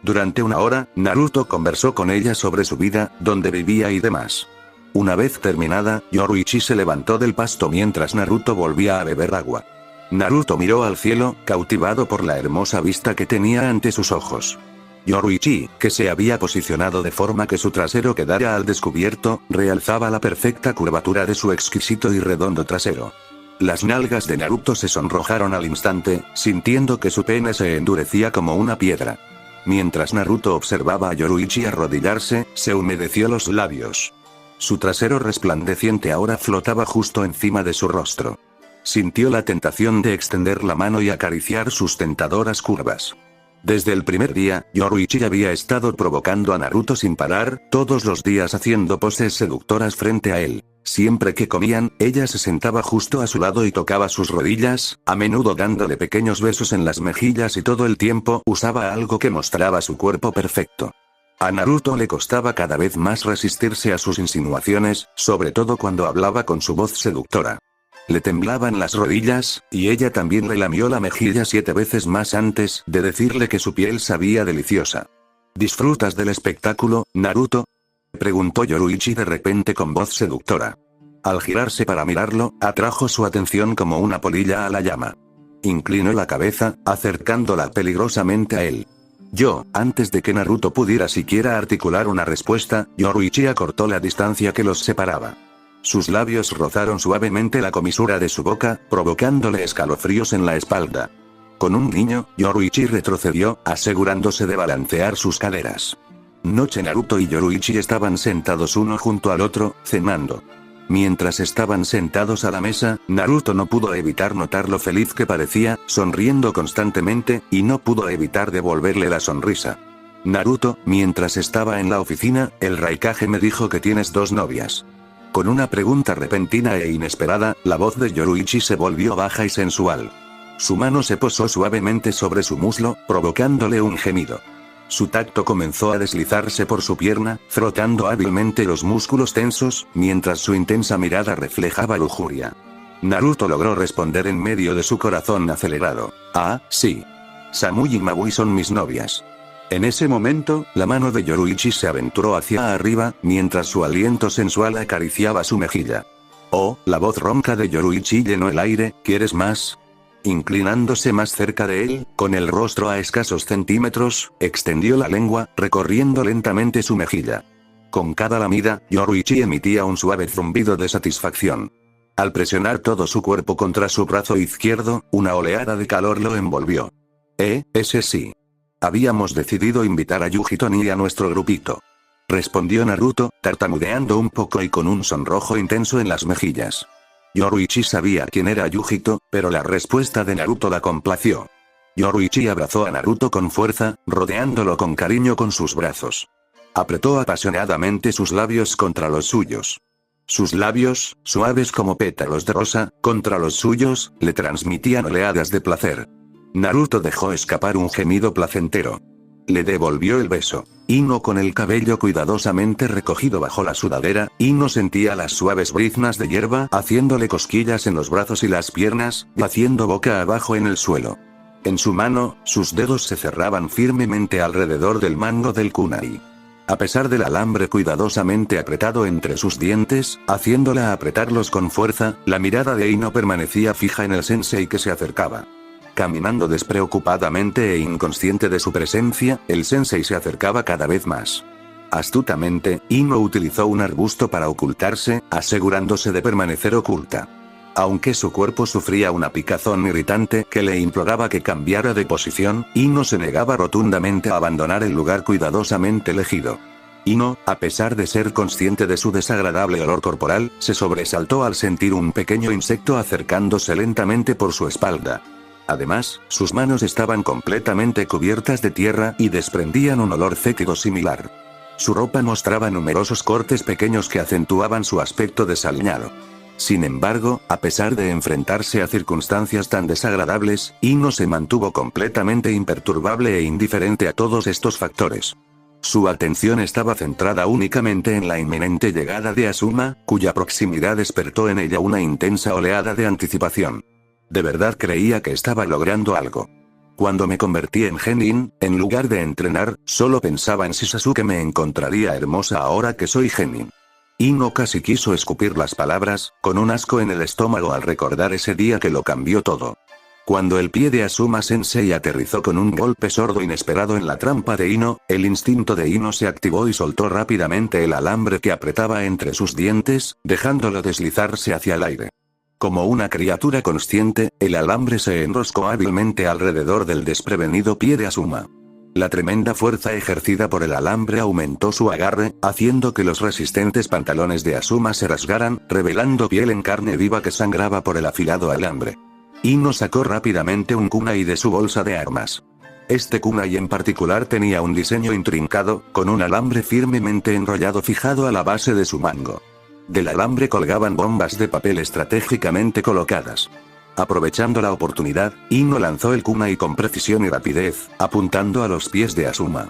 Durante una hora, Naruto conversó con ella sobre su vida, dónde vivía y demás. Una vez terminada, Yoruichi se levantó del pasto mientras Naruto volvía a beber agua. Naruto miró al cielo, cautivado por la hermosa vista que tenía ante sus ojos. Yoruichi, que se había posicionado de forma que su trasero quedara al descubierto, realzaba la perfecta curvatura de su exquisito y redondo trasero. Las nalgas de Naruto se sonrojaron al instante, sintiendo que su pene se endurecía como una piedra. Mientras Naruto observaba a Yoruichi arrodillarse, se humedeció los labios. Su trasero resplandeciente ahora flotaba justo encima de su rostro. Sintió la tentación de extender la mano y acariciar sus tentadoras curvas. Desde el primer día, Yoruichi había estado provocando a Naruto sin parar, todos los días haciendo poses seductoras frente a él. Siempre que comían, ella se sentaba justo a su lado y tocaba sus rodillas, a menudo dándole pequeños besos en las mejillas y todo el tiempo usaba algo que mostraba su cuerpo perfecto. A Naruto le costaba cada vez más resistirse a sus insinuaciones, sobre todo cuando hablaba con su voz seductora. Le temblaban las rodillas, y ella también le lamió la mejilla 7 veces más antes de decirle que su piel sabía deliciosa. ¿Disfrutas del espectáculo, Naruto?, preguntó Yoruichi de repente con voz seductora. Al girarse para mirarlo, atrajo su atención como una polilla a la llama. Inclinó la cabeza, acercándola peligrosamente a él. Antes de que Naruto pudiera siquiera articular una respuesta, Yoruichi acortó la distancia que los separaba. Sus labios rozaron suavemente la comisura de su boca, provocándole escalofríos en la espalda. Con un guiño, Yoruichi retrocedió, asegurándose de balancear sus caderas. Naruto y Yoruichi estaban sentados uno junto al otro, cenando. Mientras estaban sentados a la mesa, Naruto no pudo evitar notar lo feliz que parecía, sonriendo constantemente, y no pudo evitar devolverle la sonrisa. Naruto, mientras estaba en la oficina, el Raikage me dijo que tienes 2 novias. Con una pregunta repentina e inesperada, la voz de Yoruichi se volvió baja y sensual. Su mano se posó suavemente sobre su muslo, provocándole un gemido. Su tacto comenzó a deslizarse por su pierna, frotando hábilmente los músculos tensos, mientras su intensa mirada reflejaba lujuria. Naruto logró responder en medio de su corazón acelerado. Ah, sí. Samui y Mabui son mis novias. En ese momento, la mano de Yoruichi se aventuró hacia arriba, mientras su aliento sensual acariciaba su mejilla. Oh, la voz ronca de Yoruichi llenó el aire. ¿Quieres más? Inclinándose más cerca de él, con el rostro a escasos centímetros, extendió la lengua, recorriendo lentamente su mejilla. Con cada lamida, Yoruichi emitía un suave zumbido de satisfacción. Al presionar todo su cuerpo contra su brazo izquierdo, una oleada de calor lo envolvió. Ese sí. Habíamos decidido invitar a Yugito-ni a nuestro grupito. Respondió Naruto, tartamudeando un poco y con un sonrojo intenso en las mejillas. Yoruichi sabía quién era Yugito, pero la respuesta de Naruto la complació. Yoruichi abrazó a Naruto con fuerza, rodeándolo con cariño con sus brazos. Apretó apasionadamente sus labios contra los suyos. Sus labios, suaves como pétalos de rosa, contra los suyos, le transmitían oleadas de placer. Naruto dejó escapar un gemido placentero. Le devolvió el beso. Ino con el cabello cuidadosamente recogido bajo la sudadera, Ino sentía las suaves briznas de hierba haciéndole cosquillas en los brazos y las piernas, yaciendo boca abajo en el suelo. En su mano, sus dedos se cerraban firmemente alrededor del mango del kunai. A pesar del alambre cuidadosamente apretado entre sus dientes, haciéndola apretarlos con fuerza, la mirada de Ino permanecía fija en el sensei que se acercaba. Caminando despreocupadamente e inconsciente de su presencia, el sensei se acercaba cada vez más. Astutamente, Ino utilizó un arbusto para ocultarse, asegurándose de permanecer oculta. Aunque su cuerpo sufría una picazón irritante que le imploraba que cambiara de posición, Ino se negaba rotundamente a abandonar el lugar cuidadosamente elegido. Ino, a pesar de ser consciente de su desagradable olor corporal, se sobresaltó al sentir un pequeño insecto acercándose lentamente por su espalda. Además, sus manos estaban completamente cubiertas de tierra y desprendían un olor fétido similar. Su ropa mostraba numerosos cortes pequeños que acentuaban su aspecto desaliñado. Sin embargo, a pesar de enfrentarse a circunstancias tan desagradables, Ino se mantuvo completamente imperturbable e indiferente a todos estos factores. Su atención estaba centrada únicamente en la inminente llegada de Asuma, cuya proximidad despertó en ella una intensa oleada de anticipación. De verdad creía que estaba logrando algo. Cuando me convertí en Genin, en lugar de entrenar, solo pensaba en si Sasuke me encontraría hermosa ahora que soy Genin. Ino casi quiso escupir las palabras, con un asco en el estómago al recordar ese día que lo cambió todo. Cuando el pie de Asuma Sensei aterrizó con un golpe sordo inesperado en la trampa de Ino, el instinto de Ino se activó y soltó rápidamente el alambre que apretaba entre sus dientes, dejándolo deslizarse hacia el aire. Como una criatura consciente, el alambre se enroscó hábilmente alrededor del desprevenido pie de Asuma. La tremenda fuerza ejercida por el alambre aumentó su agarre, haciendo que los resistentes pantalones de Asuma se rasgaran, revelando piel en carne viva que sangraba por el afilado alambre. Ino sacó rápidamente un kunai de su bolsa de armas. Este kunai en particular tenía un diseño intrincado, con un alambre firmemente enrollado fijado a la base de su mango. Del alambre colgaban bombas de papel estratégicamente colocadas. Aprovechando la oportunidad, Ino lanzó el kunai con precisión y rapidez, apuntando a los pies de Asuma.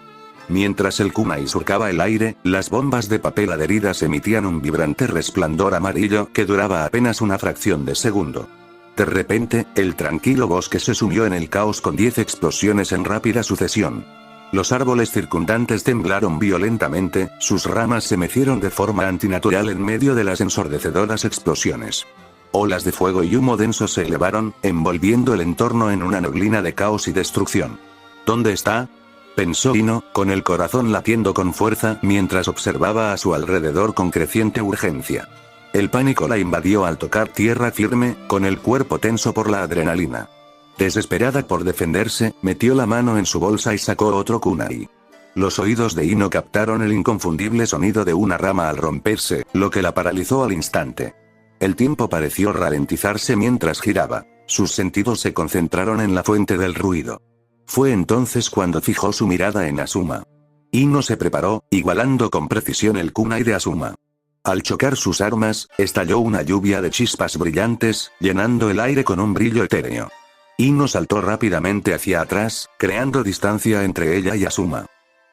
Mientras el kunai surcaba el aire, las bombas de papel adheridas emitían un vibrante resplandor amarillo que duraba apenas una fracción de segundo. De repente, el tranquilo bosque se sumió en el caos con 10 explosiones en rápida sucesión. Los árboles circundantes temblaron violentamente, sus ramas se mecieron de forma antinatural en medio de las ensordecedoras explosiones. Olas de fuego y humo denso se elevaron, envolviendo el entorno en una neblina de caos y destrucción. ¿Dónde está?, pensó Ino, con el corazón latiendo con fuerza mientras observaba a su alrededor con creciente urgencia. El pánico la invadió al tocar tierra firme, con el cuerpo tenso por la adrenalina. Desesperada por defenderse, metió la mano en su bolsa y sacó otro kunai. Los oídos de Ino captaron el inconfundible sonido de una rama al romperse, lo que la paralizó al instante. El tiempo pareció ralentizarse mientras giraba. Sus sentidos se concentraron en la fuente del ruido. Fue entonces cuando fijó su mirada en Asuma. Ino se preparó, igualando con precisión el kunai de Asuma. Al chocar sus armas, estalló una lluvia de chispas brillantes, llenando el aire con un brillo etéreo. Ino saltó rápidamente hacia atrás, creando distancia entre ella y Asuma.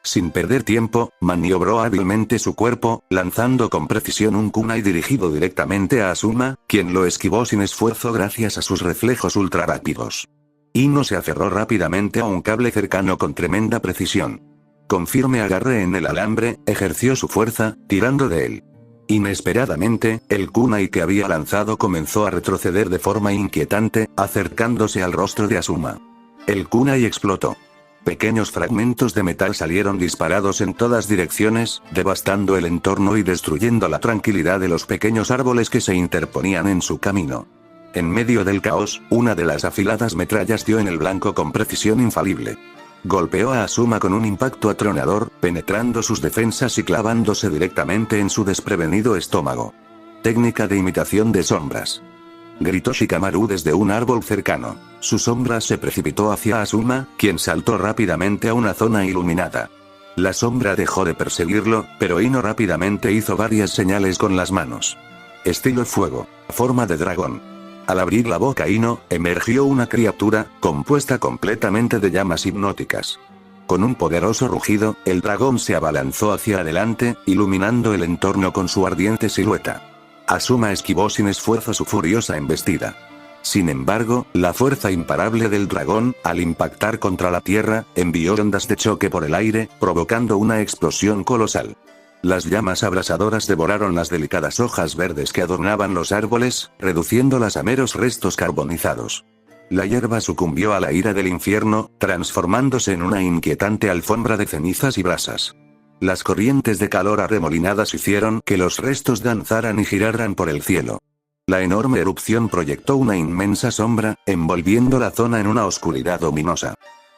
Sin perder tiempo, maniobró hábilmente su cuerpo, lanzando con precisión un kunai dirigido directamente a Asuma, quien lo esquivó sin esfuerzo gracias a sus reflejos ultra rápidos. Ino se aferró rápidamente a un cable cercano con tremenda precisión. Con firme agarre en el alambre, ejerció su fuerza, tirando de él. Inesperadamente, el kunai que había lanzado comenzó a retroceder de forma inquietante, acercándose al rostro de Asuma. El kunai explotó. Pequeños fragmentos de metal salieron disparados en todas direcciones, devastando el entorno y destruyendo la tranquilidad de los pequeños árboles que se interponían en su camino. En medio del caos, una de las afiladas metrallas dio en el blanco con precisión infalible. Golpeó a Asuma con un impacto atronador, penetrando sus defensas y clavándose directamente en su desprevenido estómago. Técnica de imitación de sombras. Gritó Shikamaru desde un árbol cercano. Su sombra se precipitó hacia Asuma, quien saltó rápidamente a una zona iluminada. La sombra dejó de perseguirlo, pero Ino rápidamente hizo varias señales con las manos. Estilo fuego, forma de dragón. Al abrir la boca Ino, emergió una criatura, compuesta completamente de llamas hipnóticas. Con un poderoso rugido, el dragón se abalanzó hacia adelante, iluminando el entorno con su ardiente silueta. Asuma esquivó sin esfuerzo su furiosa embestida. Sin embargo, la fuerza imparable del dragón, al impactar contra la tierra, envió ondas de choque por el aire, provocando una explosión colosal. Las llamas abrasadoras devoraron las delicadas hojas verdes que adornaban los árboles, reduciéndolas a meros restos carbonizados. La hierba sucumbió a la ira del infierno, transformándose en una inquietante alfombra de cenizas y brasas. Las corrientes de calor arremolinadas hicieron que los restos danzaran y giraran por el cielo. La enorme erupción proyectó una inmensa sombra, envolviendo la zona en una oscuridad ominosa.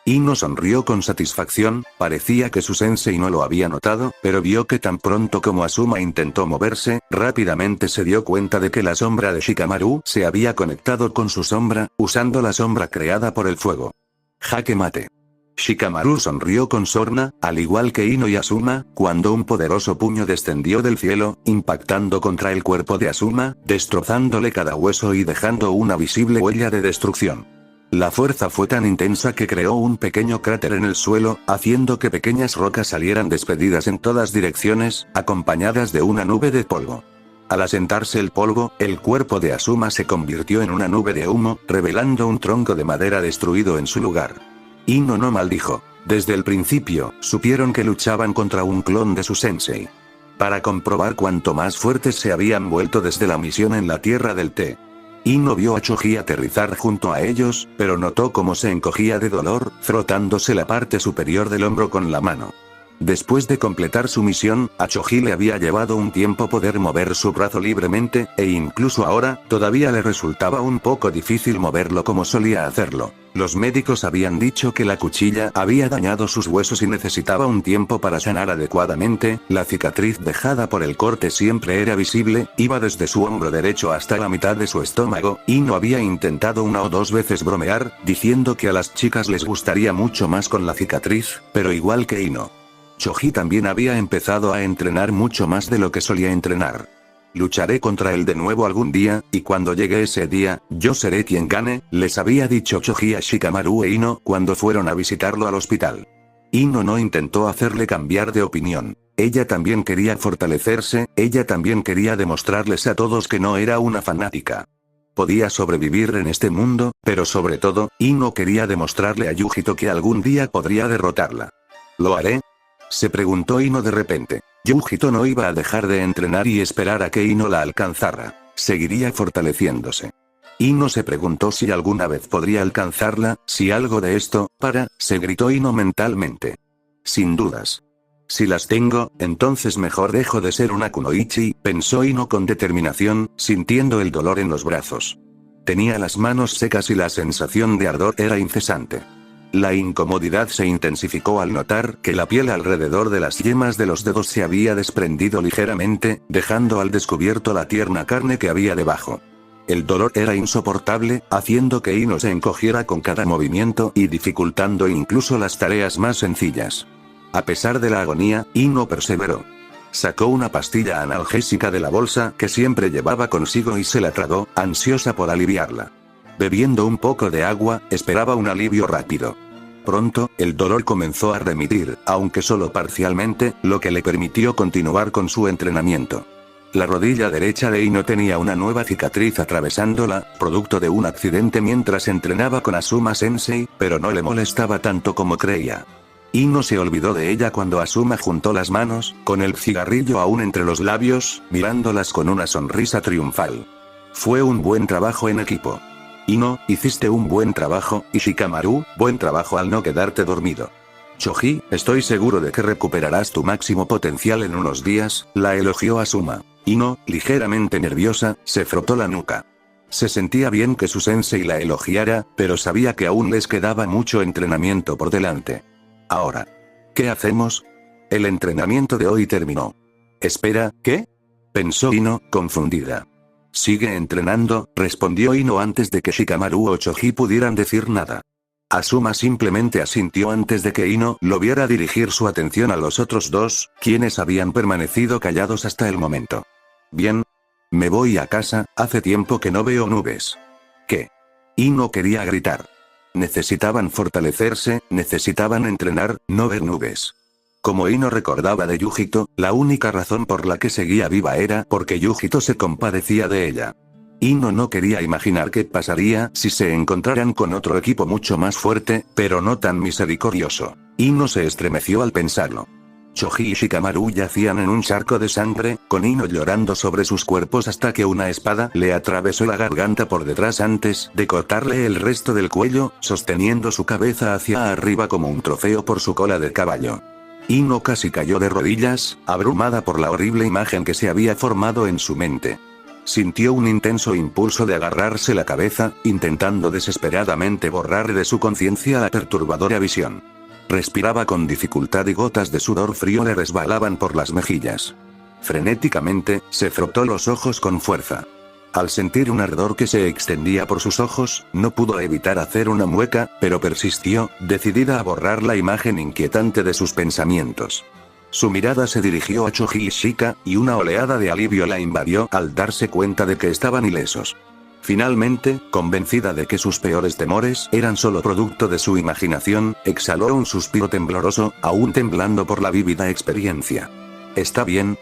Ino sonrió con satisfacción, parecía que su sensei no lo había notado, pero vio que tan pronto como Asuma intentó moverse, rápidamente se dio cuenta de que la sombra de Shikamaru se había conectado con su sombra, usando la sombra creada por el fuego. Jaque mate. Shikamaru sonrió con sorna, al igual que Ino y Asuma, cuando un poderoso puño descendió del cielo, impactando contra el cuerpo de Asuma, destrozándole cada hueso y dejando una visible huella de destrucción. La fuerza fue tan intensa que creó un pequeño cráter en el suelo, haciendo que pequeñas rocas salieran despedidas en todas direcciones, acompañadas de una nube de polvo. Al asentarse el polvo, el cuerpo de Asuma se convirtió en una nube de humo, revelando un tronco de madera destruido en su lugar. Ino no maldijo. Desde el principio, supieron que luchaban contra un clon de su sensei. para comprobar cuánto más fuertes se habían vuelto desde la misión en la Tierra del Té. Ino vio a Choji aterrizar junto a ellos, pero notó cómo se encogía de dolor, frotándose la parte superior del hombro con la mano. Después de completar su misión, a Choji le había llevado un tiempo poder mover su brazo libremente, e incluso ahora, todavía le resultaba un poco difícil moverlo como solía hacerlo. Los médicos habían dicho que la cuchilla había dañado sus huesos y necesitaba un tiempo para sanar adecuadamente. La cicatriz dejada por el corte siempre era visible, iba desde su hombro derecho hasta la mitad de su estómago, y no había intentado una o dos veces bromear, diciendo que a las chicas les gustaría mucho más con la cicatriz, pero igual que Ino, Choji también había empezado a entrenar mucho más de lo que solía entrenar. Lucharé contra él de nuevo algún día, y cuando llegue ese día, yo seré quien gane, les había dicho Choji a Shikamaru e Ino cuando fueron a visitarlo al hospital. Ino no intentó hacerle cambiar de opinión. Ella también quería fortalecerse, ella también quería demostrarles a todos que no era una fanática. Podía sobrevivir en este mundo, pero sobre todo, Ino quería demostrarle a Yujito que algún día podría derrotarla. ¿Lo haré?, se preguntó Ino de repente. Yujito no iba a dejar de entrenar y esperar a que Ino la alcanzara. Seguiría fortaleciéndose. Ino se preguntó si alguna vez podría alcanzarla, si algo de esto, se gritó Ino mentalmente. Sin dudas. Si las tengo, entonces mejor dejo de ser una kunoichi, pensó Ino con determinación, sintiendo el dolor en los brazos. Tenía las manos secas y la sensación de ardor era incesante. La incomodidad se intensificó al notar que la piel alrededor de las yemas de los dedos se había desprendido ligeramente, dejando al descubierto la tierna carne que había debajo. El dolor era insoportable, haciendo que Ino se encogiera con cada movimiento y dificultando incluso las tareas más sencillas. A pesar de la agonía, Ino perseveró. Sacó una pastilla analgésica de la bolsa que siempre llevaba consigo y se la tragó, ansiosa por aliviarla. Bebiendo un poco de agua, esperaba un alivio rápido. Pronto, el dolor comenzó a remitir, aunque solo parcialmente, lo que le permitió continuar con su entrenamiento. La rodilla derecha de Ino tenía una nueva cicatriz atravesándola, producto de un accidente mientras entrenaba con Asuma Sensei, pero no le molestaba tanto como creía. Ino se olvidó de ella cuando Asuma juntó las manos, con el cigarrillo aún entre los labios, mirándolas con una sonrisa triunfal. Fue un buen trabajo en equipo. Ino, hiciste un buen trabajo, y Shikamaru, buen trabajo al no quedarte dormido. Choji, estoy seguro de que recuperarás tu máximo potencial en unos días, la elogió Asuma. Ino, ligeramente nerviosa, se frotó la nuca. Se sentía bien que su sensei la elogiara, pero sabía que aún les quedaba mucho entrenamiento por delante. Ahora, ¿qué hacemos? El entrenamiento de hoy terminó. Espera, ¿qué?, pensó Ino, confundida. Sigue entrenando, respondió Ino antes de que Shikamaru o Choji pudieran decir nada. Asuma simplemente asintió antes de que Ino lo viera dirigir su atención a los otros dos, quienes habían permanecido callados hasta el momento. Bien. Me voy a casa, hace tiempo que no veo nubes. ¿Qué? Ino quería gritar. Necesitaban fortalecerse, necesitaban entrenar, no ver nubes. Como Ino recordaba de Yujito, la única razón por la que seguía viva era porque Yujito se compadecía de ella. Ino no quería imaginar qué pasaría si se encontraran con otro equipo mucho más fuerte, pero no tan misericordioso. Ino se estremeció al pensarlo. Choji y Shikamaru yacían en un charco de sangre, con Ino llorando sobre sus cuerpos hasta que una espada le atravesó la garganta por detrás antes de cortarle el resto del cuello, sosteniendo su cabeza hacia arriba como un trofeo por su cola de caballo. Ino casi cayó de rodillas, abrumada por la horrible imagen que se había formado en su mente. Sintió un intenso impulso de agarrarse la cabeza, intentando desesperadamente borrar de su conciencia la perturbadora visión. Respiraba con dificultad y gotas de sudor frío le resbalaban por las mejillas. Frenéticamente, se frotó los ojos con fuerza. Al sentir un ardor que se extendía por sus ojos, no pudo evitar hacer una mueca, pero persistió, decidida a borrar la imagen inquietante de sus pensamientos. Su mirada se dirigió a Choji y Shika, y una oleada de alivio la invadió al darse cuenta de que estaban ilesos. Finalmente, convencida de que sus peores temores eran solo producto de su imaginación, exhaló un suspiro tembloroso, aún temblando por la vívida experiencia. Está bien,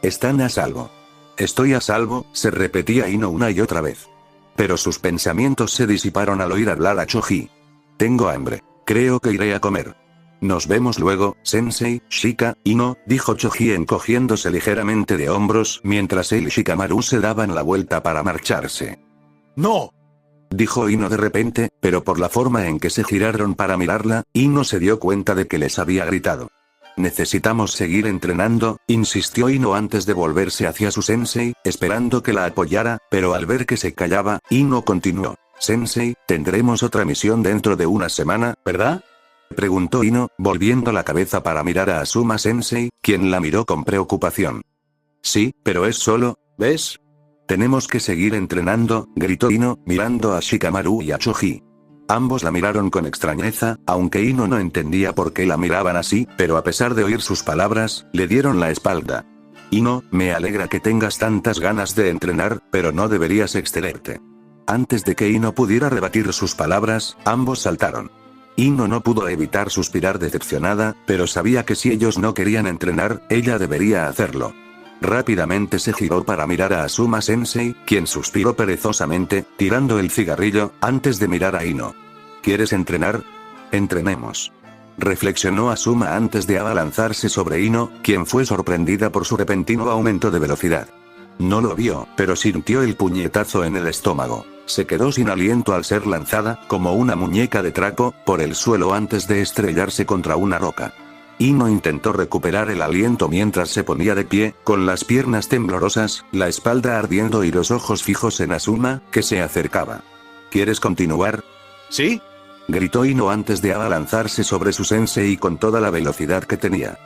están a salvo. Estoy a salvo, se repetía Ino una y otra vez. Pero sus pensamientos se disiparon al oír hablar a Choji. Tengo hambre. Creo que iré a comer. Nos vemos luego, Sensei, Shika, Ino, dijo Choji encogiéndose ligeramente de hombros mientras él y Shikamaru se daban la vuelta para marcharse. ¡No! Dijo Ino de repente, pero por la forma en que se giraron para mirarla, Ino se dio cuenta de que les había gritado. Necesitamos seguir entrenando, insistió Ino antes de volverse hacia su sensei, esperando que la apoyara, pero al ver que se callaba, Ino continuó. Sensei, tendremos otra misión dentro de una semana, ¿verdad? Preguntó Ino, volviendo la cabeza para mirar a Asuma Sensei, quien la miró con preocupación. Sí, pero es solo, ¿ves? Tenemos que seguir entrenando, gritó Ino, mirando a Shikamaru y a Choji. Ambos la miraron con extrañeza, aunque Ino no entendía por qué la miraban así, pero a pesar de oír sus palabras, le dieron la espalda. Ino, me alegra que tengas tantas ganas de entrenar, pero no deberías excederte. Antes de que Ino pudiera rebatir sus palabras, ambos saltaron. Ino no pudo evitar suspirar decepcionada, pero sabía que si ellos no querían entrenar, ella debería hacerlo. Rápidamente se giró para mirar a Asuma Sensei, quien suspiró perezosamente, tirando el cigarrillo, antes de mirar a Ino. ¿Quieres entrenar? Entrenemos. Reflexionó Asuma antes de abalanzarse sobre Ino, quien fue sorprendida por su repentino aumento de velocidad. No lo vio, pero sintió el puñetazo en el estómago. Se quedó sin aliento al ser lanzada, como una muñeca de trapo, por el suelo antes de estrellarse contra una roca. Ino intentó recuperar el aliento mientras se ponía de pie, con las piernas temblorosas, la espalda ardiendo y los ojos fijos en Asuma, que se acercaba. ¿Quieres continuar? ¿Sí? Gritó Ino antes de abalanzarse sobre su sensei con toda la velocidad que tenía.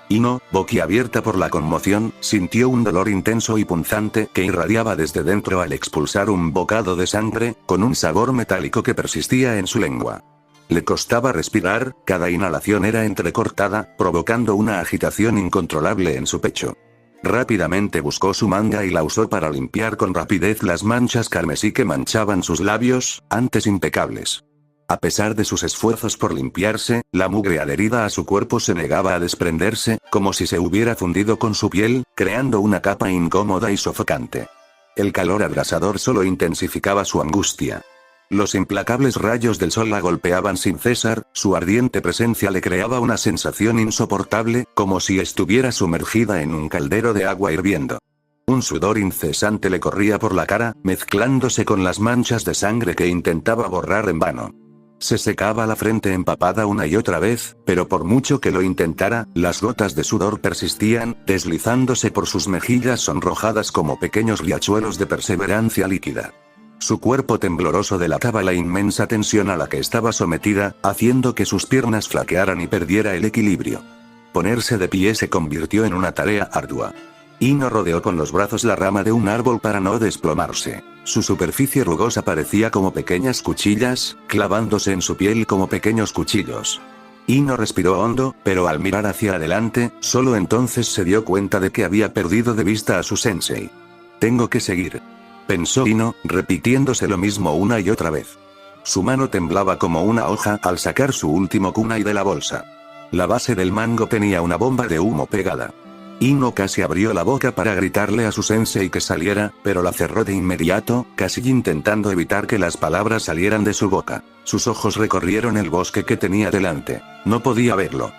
Ino, boquiabierta por la conmoción, sintió un dolor intenso y punzante que irradiaba desde dentro al expulsar un bocado de sangre, con un sabor metálico que persistía en su lengua. Le costaba respirar, cada inhalación era entrecortada, provocando una agitación incontrolable en su pecho. Rápidamente buscó su manga y la usó para limpiar con rapidez las manchas carmesí que manchaban sus labios, antes impecables. A pesar de sus esfuerzos por limpiarse, la mugre adherida a su cuerpo se negaba a desprenderse, como si se hubiera fundido con su piel, creando una capa incómoda y sofocante. El calor abrasador solo intensificaba su angustia. Los implacables rayos del sol la golpeaban sin cesar, su ardiente presencia le creaba una sensación insoportable, como si estuviera sumergida en un caldero de agua hirviendo. Un sudor incesante le corría por la cara, mezclándose con las manchas de sangre que intentaba borrar en vano. Se secaba la frente empapada una y otra vez, pero por mucho que lo intentara, las gotas de sudor persistían, deslizándose por sus mejillas sonrojadas como pequeños riachuelos de perseverancia líquida. Su cuerpo tembloroso delataba la inmensa tensión a la que estaba sometida, haciendo que sus piernas flaquearan y perdiera el equilibrio. Ponerse de pie se convirtió en una tarea ardua. Ino rodeó con los brazos la rama de un árbol para no desplomarse. Su superficie rugosa parecía como pequeñas cuchillas, clavándose en su piel como pequeños cuchillos. Ino respiró hondo, pero al mirar hacia adelante, solo entonces se dio cuenta de que había perdido de vista a su sensei. Tengo que seguir. Pensó Ino, repitiéndose lo mismo una y otra vez. Su mano temblaba como una hoja al sacar su último kunai de la bolsa. La base del mango tenía una bomba de humo pegada. Ino casi abrió la boca para gritarle a su sensei que saliera, pero la cerró de inmediato, casi intentando evitar que las palabras salieran de su boca. Sus ojos recorrieron el bosque que tenía delante. No podía verlo.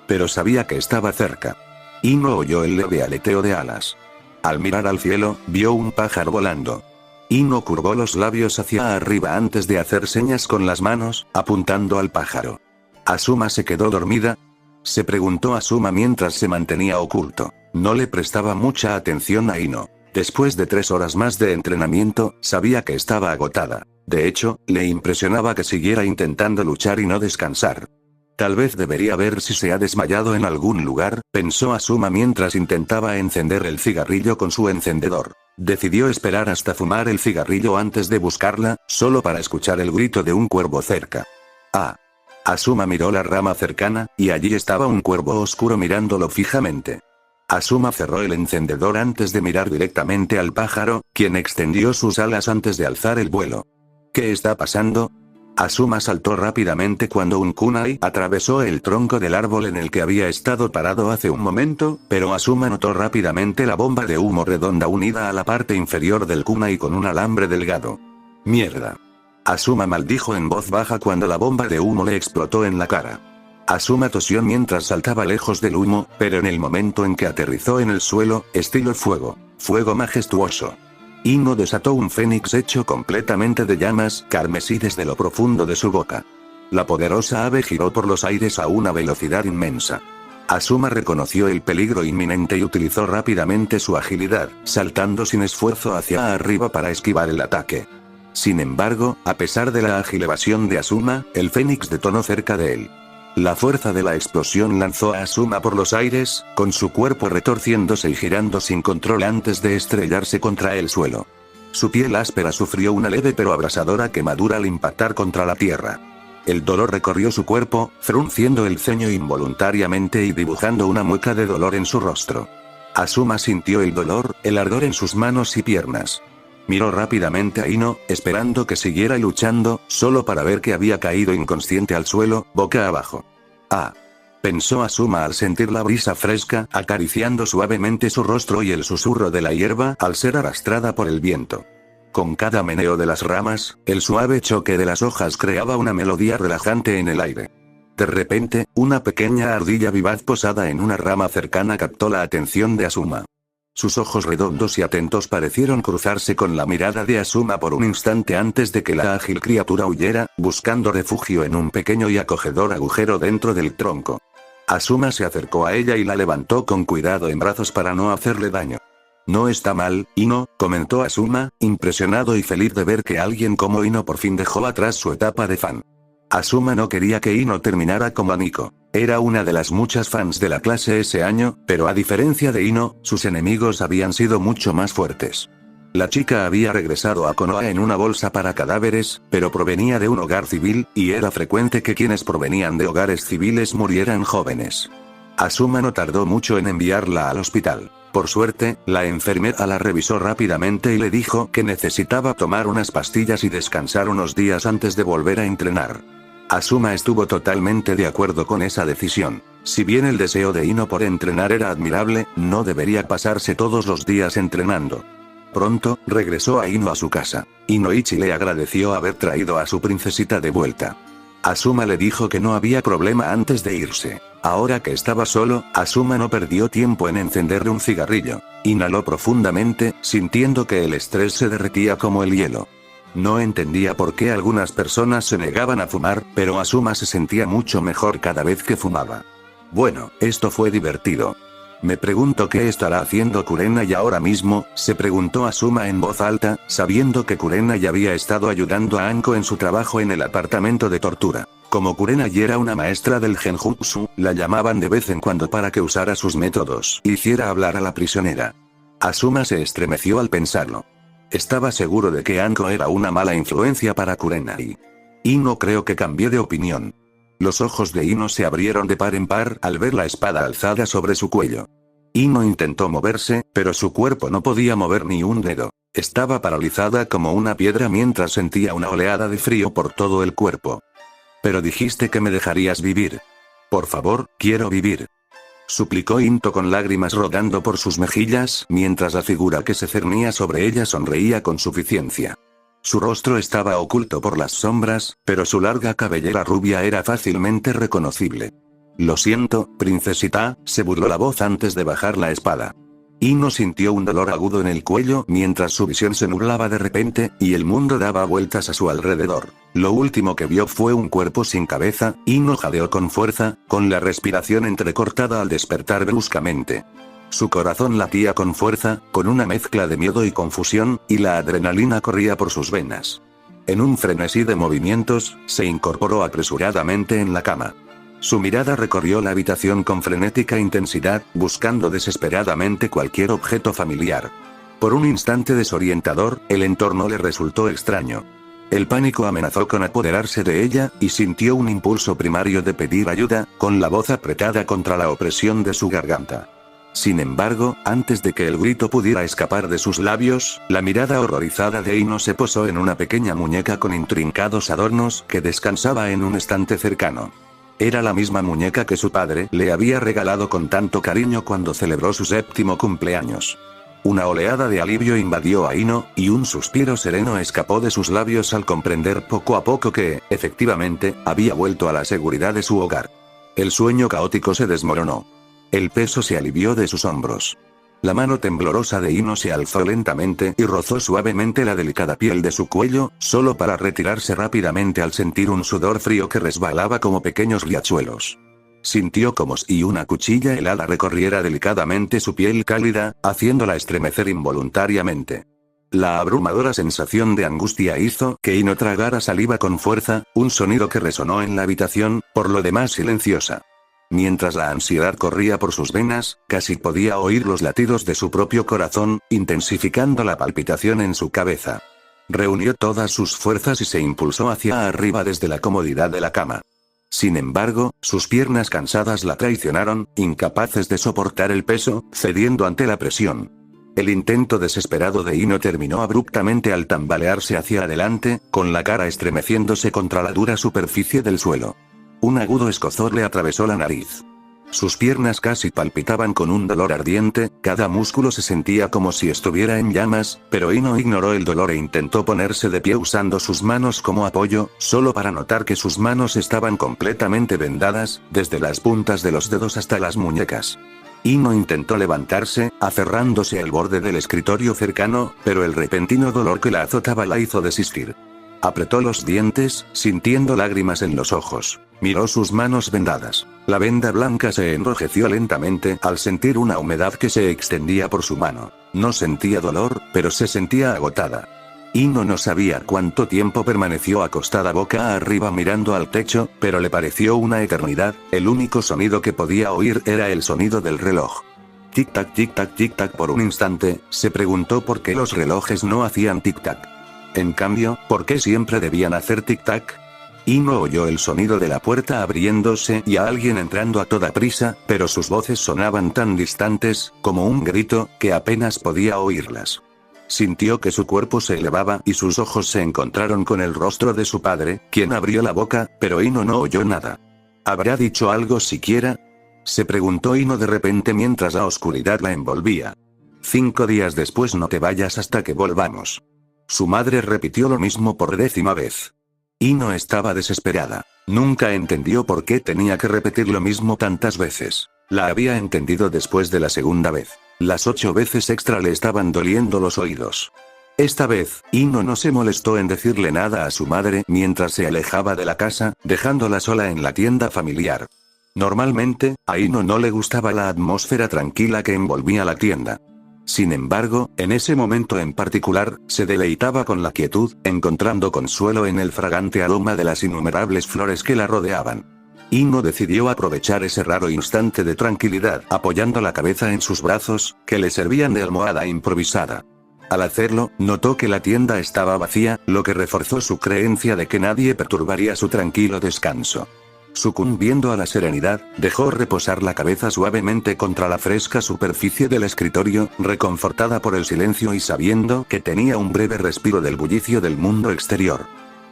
Pero sabía que estaba cerca. Ino oyó el leve aleteo de alas. Al mirar al cielo, vio un pájaro volando. Ino curvó los labios hacia arriba antes de hacer señas con las manos, apuntando al pájaro. ¿Asuma se quedó dormida? Se preguntó Asuma mientras se mantenía oculto. No le prestaba mucha atención a Ino. Después de 3 horas más de entrenamiento, sabía que estaba agotada. De hecho, le impresionaba que siguiera intentando luchar y no descansar. Tal vez debería ver si se ha desmayado en algún lugar, pensó Asuma mientras intentaba encender el cigarrillo con su encendedor. Decidió esperar hasta fumar el cigarrillo antes de buscarla, solo para escuchar el grito de un cuervo cerca. Ah. Asuma miró la rama cercana, y allí estaba un cuervo oscuro mirándolo fijamente. Asuma cerró el encendedor antes de mirar directamente al pájaro, quien extendió sus alas antes de alzar el vuelo. ¿Qué está pasando? Asuma saltó rápidamente cuando un kunai atravesó el tronco del árbol en el que había estado parado hace un momento, pero Asuma notó rápidamente la bomba de humo redonda unida a la parte inferior del kunai con un alambre delgado. ¡Mierda! Asuma maldijo en voz baja cuando la bomba de humo le explotó en la cara. Asuma tosió mientras saltaba lejos del humo, pero en el momento en que aterrizó en el suelo, estilo fuego, fuego majestuoso. Ino desató un fénix hecho completamente de llamas carmesí desde lo profundo de su boca. La poderosa ave giró por los aires a una velocidad inmensa. Asuma reconoció el peligro inminente y utilizó rápidamente su agilidad, saltando sin esfuerzo hacia arriba para esquivar el ataque. Sin embargo, a pesar de la ágil evasión de Asuma, el fénix detonó cerca de él. La fuerza de la explosión lanzó a Asuma por los aires, con su cuerpo retorciéndose y girando sin control antes de estrellarse contra el suelo. Su piel áspera sufrió una leve pero abrasadora quemadura al impactar contra la tierra. El dolor recorrió su cuerpo, frunciendo el ceño involuntariamente y dibujando una mueca de dolor en su rostro. Asuma sintió el dolor, el ardor en sus manos y piernas. Miró rápidamente a Ino, esperando que siguiera luchando, solo para ver que había caído inconsciente al suelo, boca abajo. Ah. Pensó Asuma al sentir la brisa fresca, acariciando suavemente su rostro y el susurro de la hierba al ser arrastrada por el viento. Con cada meneo de las ramas, el suave choque de las hojas creaba una melodía relajante en el aire. De repente, una pequeña ardilla vivaz posada en una rama cercana captó la atención de Asuma. Sus ojos redondos y atentos parecieron cruzarse con la mirada de Asuma por un instante antes de que la ágil criatura huyera, buscando refugio en un pequeño y acogedor agujero dentro del tronco. Asuma se acercó a ella y la levantó con cuidado en brazos para no hacerle daño. No está mal, Ino, comentó Asuma, impresionado y feliz de ver que alguien como Ino por fin dejó atrás su etapa de fan. Asuma no quería que Ino terminara como Nico. Era una de las muchas fans de la clase ese año, pero a diferencia de Ino, sus enemigos habían sido mucho más fuertes. La chica había regresado a Konoha en una bolsa para cadáveres, pero provenía de un hogar civil, y era frecuente que quienes provenían de hogares civiles murieran jóvenes. Asuma no tardó mucho en enviarla al hospital. Por suerte, la enfermera la revisó rápidamente y le dijo que necesitaba tomar unas pastillas y descansar unos días antes de volver a entrenar. Asuma estuvo totalmente de acuerdo con esa decisión. Si bien el deseo de Ino por entrenar era admirable, no debería pasarse todos los días entrenando. Pronto, regresó a Ino a su casa. Inoichi le agradeció haber traído a su princesita de vuelta. Asuma le dijo que no había problema antes de irse. Ahora que estaba solo, Asuma no perdió tiempo en encenderle un cigarrillo. Inhaló profundamente, sintiendo que el estrés se derretía como el hielo. No entendía por qué algunas personas se negaban a fumar, pero Asuma se sentía mucho mejor cada vez que fumaba. Bueno, esto fue divertido. Me pregunto qué estará haciendo Kurenai ahora mismo, se preguntó Asuma en voz alta, sabiendo que Kurenai había estado ayudando a Anko en su trabajo en el apartamento de tortura. Como Kurenai era una maestra del genjutsu, la llamaban de vez en cuando para que usara sus métodos e hiciera hablar a la prisionera. Asuma se estremeció al pensarlo. Estaba seguro de que Anko era una mala influencia para Kurenai. Ino creo que cambié de opinión. Los ojos de Ino se abrieron de par en par al ver la espada alzada sobre su cuello. Ino intentó moverse, pero su cuerpo no podía mover ni un dedo. Estaba paralizada como una piedra mientras sentía una oleada de frío por todo el cuerpo. Pero dijiste que me dejarías vivir. Por favor, quiero vivir. Suplicó Into con lágrimas rodando por sus mejillas, mientras la figura que se cernía sobre ella sonreía con suficiencia. Su rostro estaba oculto por las sombras, pero su larga cabellera rubia era fácilmente reconocible. Lo siento, princesita, se burló la voz antes de bajar la espada. Ino sintió un dolor agudo en el cuello mientras su visión se nublaba de repente, y el mundo daba vueltas a su alrededor. Lo último que vio fue un cuerpo sin cabeza. Ino jadeó con fuerza, con la respiración entrecortada al despertar bruscamente. Su corazón latía con fuerza, con una mezcla de miedo y confusión, y la adrenalina corría por sus venas. En un frenesí de movimientos, se incorporó apresuradamente en la cama. Su mirada recorrió la habitación con frenética intensidad, buscando desesperadamente cualquier objeto familiar. Por un instante desorientador, el entorno le resultó extraño. El pánico amenazó con apoderarse de ella, y sintió un impulso primario de pedir ayuda, con la voz apretada contra la opresión de su garganta. Sin embargo, antes de que el grito pudiera escapar de sus labios, la mirada horrorizada de Ino se posó en una pequeña muñeca con intrincados adornos que descansaba en un estante cercano. Era la misma muñeca que su padre le había regalado con tanto cariño cuando celebró su 7º cumpleaños. Una oleada de alivio invadió a Ino, y un suspiro sereno escapó de sus labios al comprender poco a poco que, efectivamente, había vuelto a la seguridad de su hogar. El sueño caótico se desmoronó. El peso se alivió de sus hombros. La mano temblorosa de Ino se alzó lentamente y rozó suavemente la delicada piel de su cuello, solo para retirarse rápidamente al sentir un sudor frío que resbalaba como pequeños riachuelos. Sintió como si una cuchilla helada recorriera delicadamente su piel cálida, haciéndola estremecer involuntariamente. La abrumadora sensación de angustia hizo que Ino tragara saliva con fuerza, un sonido que resonó en la habitación, por lo demás silenciosa. Mientras la ansiedad corría por sus venas, casi podía oír los latidos de su propio corazón, intensificando la palpitación en su cabeza. Reunió todas sus fuerzas y se impulsó hacia arriba desde la comodidad de la cama. Sin embargo, sus piernas cansadas la traicionaron, incapaces de soportar el peso, cediendo ante la presión. El intento desesperado de Ino terminó abruptamente al tambalearse hacia adelante, con la cara estremeciéndose contra la dura superficie del suelo. Un agudo escozor le atravesó la nariz. Sus piernas casi palpitaban con un dolor ardiente, cada músculo se sentía como si estuviera en llamas, pero Ino ignoró el dolor e intentó ponerse de pie usando sus manos como apoyo, solo para notar que sus manos estaban completamente vendadas, desde las puntas de los dedos hasta las muñecas. Ino intentó levantarse, aferrándose al borde del escritorio cercano, pero el repentino dolor que la azotaba la hizo desistir. Apretó los dientes, sintiendo lágrimas en los ojos. Miró sus manos vendadas. La venda blanca se enrojeció lentamente al sentir una humedad que se extendía por su mano. No sentía dolor, pero se sentía agotada. Ino no sabía cuánto tiempo permaneció acostada boca arriba mirando al techo, pero le pareció una eternidad. El único sonido que podía oír era el sonido del reloj. Tic-tac, tic-tac, tic-tac. Por un instante, se preguntó por qué los relojes no hacían tic-tac. En cambio, ¿por qué siempre debían hacer tic-tac? Ino oyó el sonido de la puerta abriéndose y a alguien entrando a toda prisa, pero sus voces sonaban tan distantes, como un grito, que apenas podía oírlas. Sintió que su cuerpo se elevaba y sus ojos se encontraron con el rostro de su padre, quien abrió la boca, pero Ino no oyó nada. ¿Habrá dicho algo siquiera? Se preguntó Ino de repente mientras la oscuridad la envolvía. 5 días después, no te vayas hasta que volvamos. Su madre repitió lo mismo por 10ª vez. Ino estaba desesperada. Nunca entendió por qué tenía que repetir lo mismo tantas veces. La había entendido después de la 2ª vez. Las 8 veces extra le estaban doliendo los oídos. Esta vez, Ino no se molestó en decirle nada a su madre mientras se alejaba de la casa, dejándola sola en la tienda familiar. Normalmente, a Ino no le gustaba la atmósfera tranquila que envolvía la tienda. Sin embargo, en ese momento en particular, se deleitaba con la quietud, encontrando consuelo en el fragante aroma de las innumerables flores que la rodeaban. Ino decidió aprovechar ese raro instante de tranquilidad, apoyando la cabeza en sus brazos, que le servían de almohada improvisada. Al hacerlo, notó que la tienda estaba vacía, lo que reforzó su creencia de que nadie perturbaría su tranquilo descanso. Sucumbiendo a la serenidad, dejó reposar la cabeza suavemente contra la fresca superficie del escritorio, reconfortada por el silencio y sabiendo que tenía un breve respiro del bullicio del mundo exterior.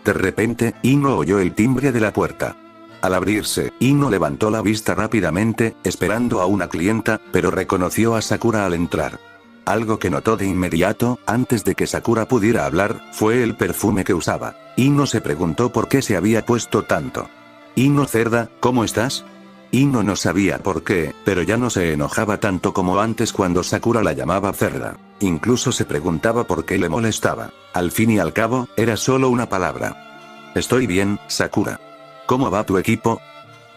De repente, Ino oyó el timbre de la puerta. Al abrirse, Ino levantó la vista rápidamente, esperando a una clienta, pero reconoció a Sakura al entrar. Algo que notó de inmediato, antes de que Sakura pudiera hablar, fue el perfume que usaba. Ino se preguntó por qué se había puesto tanto. Ino cerda, ¿cómo estás? Ino no sabía por qué, pero ya no se enojaba tanto como antes cuando Sakura la llamaba cerda. Incluso se preguntaba por qué le molestaba. Al fin y al cabo, era solo una palabra. Estoy bien, Sakura. ¿Cómo va tu equipo?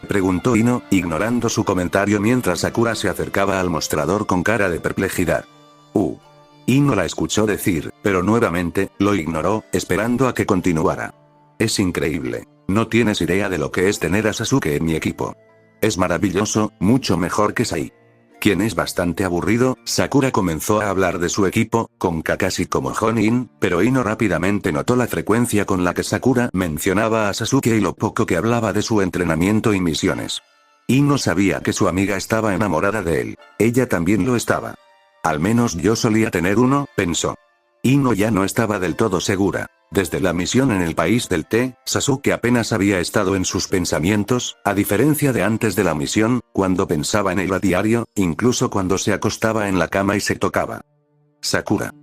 Preguntó Ino, ignorando su comentario mientras Sakura se acercaba al mostrador con cara de perplejidad. Ino la escuchó decir, pero nuevamente, lo ignoró, esperando a que continuara. Es increíble. No tienes idea de lo que es tener a Sasuke en mi equipo. Es maravilloso, mucho mejor que Sai. Quien es bastante aburrido. Sakura comenzó a hablar de su equipo, con Kakashi como Jonin, pero Ino rápidamente notó la frecuencia con la que Sakura mencionaba a Sasuke y lo poco que hablaba de su entrenamiento y misiones. Ino sabía que su amiga estaba enamorada de él. Ella también lo estaba. Al menos yo solía tener uno, pensó. Ino ya no estaba del todo segura. Desde la misión en el país del té, Sasuke apenas había estado en sus pensamientos, a diferencia de antes de la misión, cuando pensaba en él a diario, incluso cuando se acostaba en la cama y se tocaba. Sakura.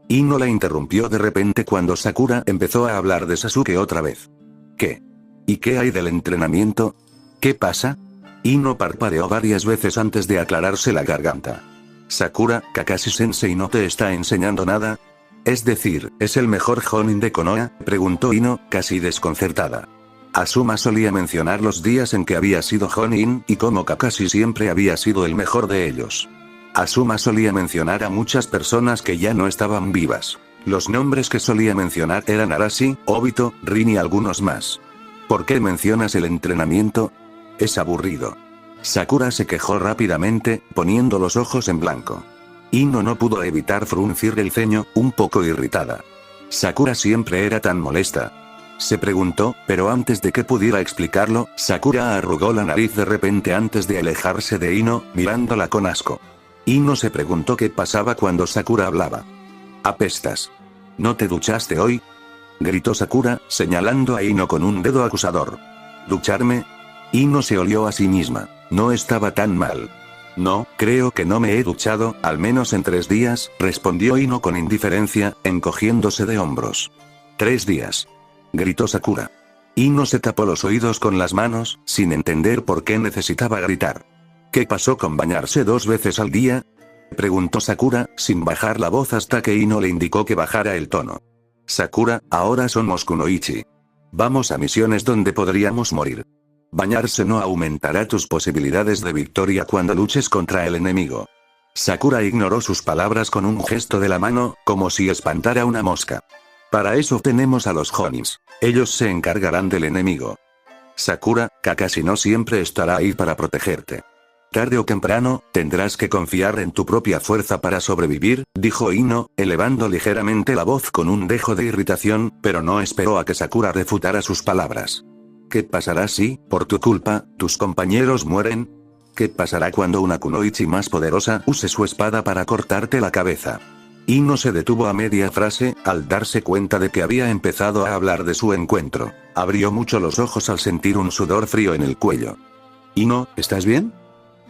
Ino la interrumpió de repente cuando Sakura empezó a hablar de Sasuke otra vez. ¿Qué? ¿Y qué hay del entrenamiento? ¿Qué pasa? Ino parpadeó varias veces antes de aclararse la garganta. Sakura, Kakashi-sensei no te está enseñando nada. Es decir, ¿es el mejor Jonin de Konoha?, preguntó Ino, casi desconcertada. Asuma solía mencionar los días en que había sido Jonin y cómo Kakashi siempre había sido el mejor de ellos. Asuma solía mencionar a muchas personas que ya no estaban vivas. Los nombres que solía mencionar eran Arashi, Obito, Rin y algunos más. ¿Por qué mencionas el entrenamiento? Es aburrido. Sakura se quejó rápidamente, poniendo los ojos en blanco. Ino no pudo evitar fruncir el ceño, un poco irritada. Sakura siempre era tan molesta. Se preguntó, pero antes de que pudiera explicarlo, Sakura arrugó la nariz de repente antes de alejarse de Ino, mirándola con asco. Ino se preguntó qué pasaba cuando Sakura hablaba. «Apestas. ¿No te duchaste hoy?», gritó Sakura, señalando a Ino con un dedo acusador. ¿Ducharme? Ino se olió a sí misma. No estaba tan mal. No, creo que no me he duchado, al menos en 3 días, respondió Ino con indiferencia, encogiéndose de hombros. 3 días. Gritó Sakura. Ino se tapó los oídos con las manos, sin entender por qué necesitaba gritar. ¿Qué pasó con bañarse 2 veces al día?, preguntó Sakura, sin bajar la voz hasta que Ino le indicó que bajara el tono. Sakura, ahora somos kunoichi. Vamos a misiones donde podríamos morir. Bañarse no aumentará tus posibilidades de victoria cuando luches contra el enemigo. Sakura ignoró sus palabras con un gesto de la mano, como si espantara una mosca. Para eso tenemos a los Jonins. Ellos se encargarán del enemigo. Sakura, Kakashi no siempre estará ahí para protegerte. Tarde o temprano, tendrás que confiar en tu propia fuerza para sobrevivir, dijo Ino, elevando ligeramente la voz con un dejo de irritación, pero no esperó a que Sakura refutara sus palabras. ¿Qué pasará si, por tu culpa, tus compañeros mueren? ¿Qué pasará cuando una kunoichi más poderosa use su espada para cortarte la cabeza? Ino se detuvo a media frase, al darse cuenta de que había empezado a hablar de su encuentro. Abrió mucho los ojos al sentir un sudor frío en el cuello. Ino, ¿estás bien?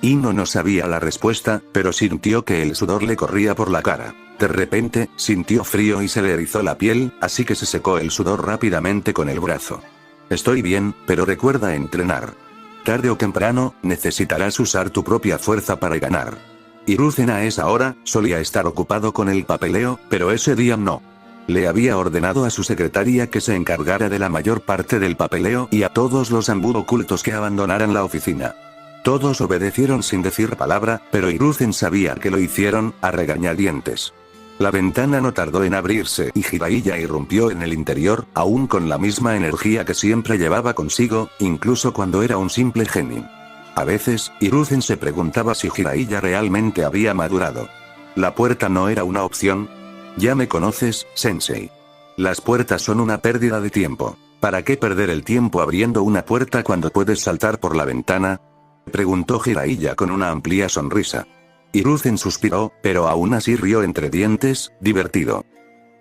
Ino no sabía la respuesta, pero sintió que el sudor le corría por la cara. De repente, sintió frío y se le erizó la piel, así que se secó el sudor rápidamente con el brazo. Estoy bien, pero recuerda entrenar. Tarde o temprano, necesitarás usar tu propia fuerza para ganar. Hiruzen a esa hora, solía estar ocupado con el papeleo, pero ese día no. Le había ordenado a su secretaria que se encargara de la mayor parte del papeleo y a todos los Anbu ocultos que abandonaran la oficina. Todos obedecieron sin decir palabra, pero Hiruzen sabía que lo hicieron, a regañadientes. La ventana no tardó en abrirse y Jiraiya irrumpió en el interior, aún con la misma energía que siempre llevaba consigo, incluso cuando era un simple genin. A veces, Hiruzen se preguntaba si Jiraiya realmente había madurado. La puerta no era una opción. Ya me conoces, sensei. Las puertas son una pérdida de tiempo. ¿Para qué perder el tiempo abriendo una puerta cuando puedes saltar por la ventana?, preguntó Jiraiya con una amplia sonrisa. Hiruzen suspiró, pero aún así rió entre dientes, divertido.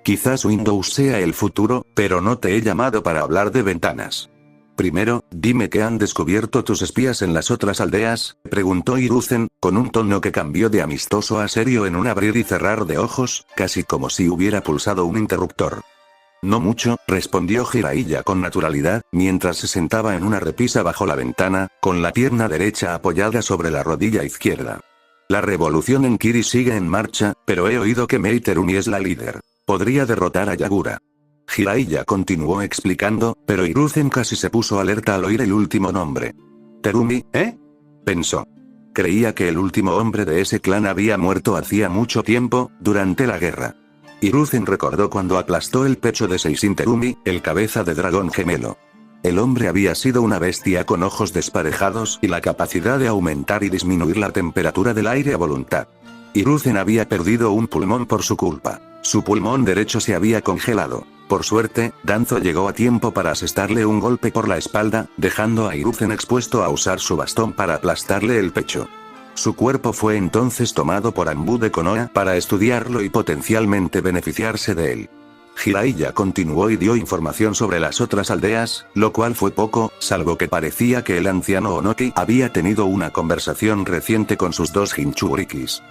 Quizás Windows sea el futuro, pero no te he llamado para hablar de ventanas. Primero, dime qué han descubierto tus espías en las otras aldeas, preguntó Hiruzen, con un tono que cambió de amistoso a serio en un abrir y cerrar de ojos, casi como si hubiera pulsado un interruptor. No mucho, respondió Jiraiya con naturalidad, mientras se sentaba en una repisa bajo la ventana, con la pierna derecha apoyada sobre la rodilla izquierda. La revolución en Kiri sigue en marcha, pero he oído que Mei Terumi es la líder. Podría derrotar a Yagura. Jiraiya continuó explicando, pero Hiruzen casi se puso alerta al oír el último nombre. ¿Terumi, pensó. Creía que el último hombre de ese clan había muerto hacía mucho tiempo, durante la guerra. Hiruzen recordó cuando aplastó el pecho de Seisin Terumi, el cabeza de dragón gemelo. El hombre había sido una bestia con ojos desparejados y la capacidad de aumentar y disminuir la temperatura del aire a voluntad. Hiruzen había perdido un pulmón por su culpa. Su pulmón derecho se había congelado. Por suerte, Danzo llegó a tiempo para asestarle un golpe por la espalda, dejando a Hiruzen expuesto a usar su bastón para aplastarle el pecho. Su cuerpo fue entonces tomado por Anbu de Konoha para estudiarlo y potencialmente beneficiarse de él. Jiraiya continuó y dio información sobre las otras aldeas, lo cual fue poco, salvo que parecía que el anciano Onoki había tenido una conversación reciente con sus 2 Jinchurikis.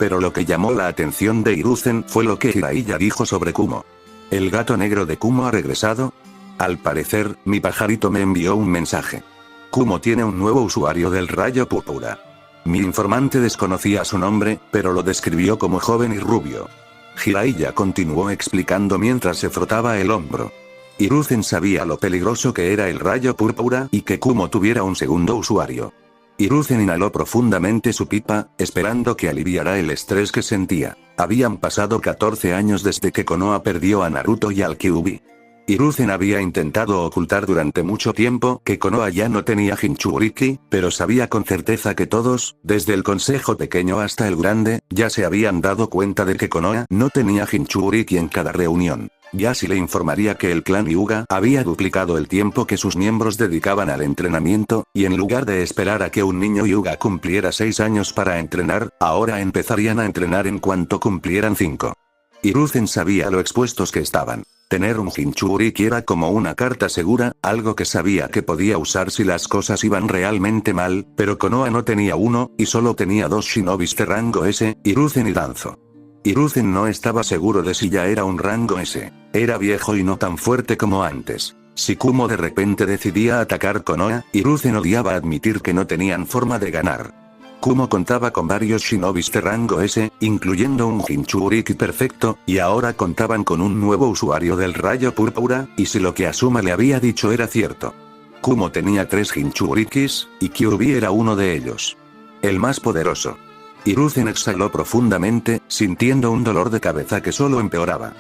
pero lo que llamó la atención de Hiruzen fue lo que Jiraiya dijo sobre Kumo. ¿El gato negro de Kumo ha regresado? Al parecer, mi pajarito me envió un mensaje. Kumo tiene un nuevo usuario del rayo púrpura. Mi informante desconocía su nombre, pero lo describió como joven y rubio. Jiraiya continuó explicando mientras se frotaba el hombro. Hiruzen sabía lo peligroso que era el rayo púrpura y que Kumo tuviera un segundo usuario. Hiruzen inhaló profundamente su pipa, esperando que aliviara el estrés que sentía. Habían pasado 14 años desde que Konoha perdió a Naruto y al Kyuubi. Hiruzen había intentado ocultar durante mucho tiempo que Konoha ya no tenía Jinchuriki, pero sabía con certeza que todos, desde el consejo pequeño hasta el grande, ya se habían dado cuenta de que Konoha no tenía Jinchuriki en cada reunión. Yashi le informaría que el clan Hyuga había duplicado el tiempo que sus miembros dedicaban al entrenamiento, y en lugar de esperar a que un niño Hyuga cumpliera 6 años para entrenar, ahora empezarían a entrenar en cuanto cumplieran 5. Hiruzen sabía lo expuestos que estaban. Tener un Jinchuriki era como una carta segura, algo que sabía que podía usar si las cosas iban realmente mal, pero Konoha no tenía uno, y solo tenía 2 shinobis de rango S, Hiruzen y Danzo. Hiruzen no estaba seguro de si ya era un rango S. Era viejo y no tan fuerte como antes. Si Kumo de repente decidía atacar Konoha, Hiruzen odiaba admitir que no tenían forma de ganar. Kumo contaba con varios shinobis de rango S, incluyendo un Jinchuriki perfecto, y ahora contaban con un nuevo usuario del rayo púrpura, y si lo que Asuma le había dicho era cierto. Kumo tenía 3 Jinchurikis, y Kyuubi era uno de ellos. El más poderoso. Hiruzen exhaló profundamente, sintiendo un dolor de cabeza que solo empeoraba.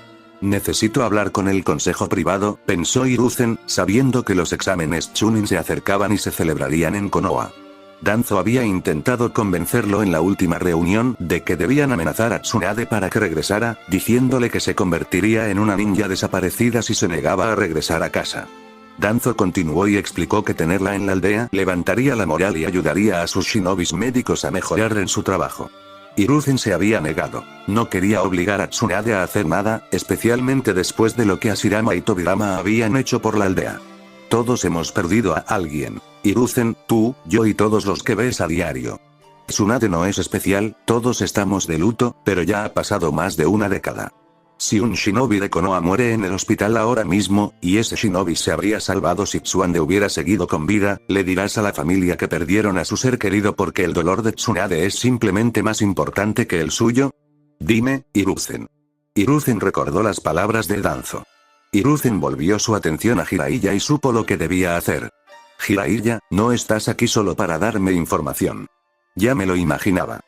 Necesito hablar con el consejo privado, pensó Hiruzen, sabiendo que los exámenes Chunin se acercaban y se celebrarían en Konoha. Danzo había intentado convencerlo en la última reunión de que debían amenazar a Tsunade para que regresara, diciéndole que se convertiría en una ninja desaparecida si se negaba a regresar a casa. Danzo continuó y explicó que tenerla en la aldea levantaría la moral y ayudaría a sus shinobis médicos a mejorar en su trabajo. Hiruzen se había negado. No quería obligar a Tsunade a hacer nada, especialmente después de lo que Hashirama y Tobirama habían hecho por la aldea. Todos hemos perdido a alguien. Hiruzen, tú, yo y todos los que ves a diario. Tsunade no es especial, todos estamos de luto, pero ya ha pasado más de una década. Si un shinobi de Konoha muere en el hospital ahora mismo, y ese shinobi se habría salvado si Tsunade hubiera seguido con vida, le dirás a la familia que perdieron a su ser querido porque el dolor de Tsunade es simplemente más importante que el suyo. Dime, Hiruzen. Hiruzen recordó las palabras de Danzo. Hiruzen volvió su atención a Jiraiya y supo lo que debía hacer. Jiraiya, no estás aquí solo para darme información. Ya me lo imaginaba.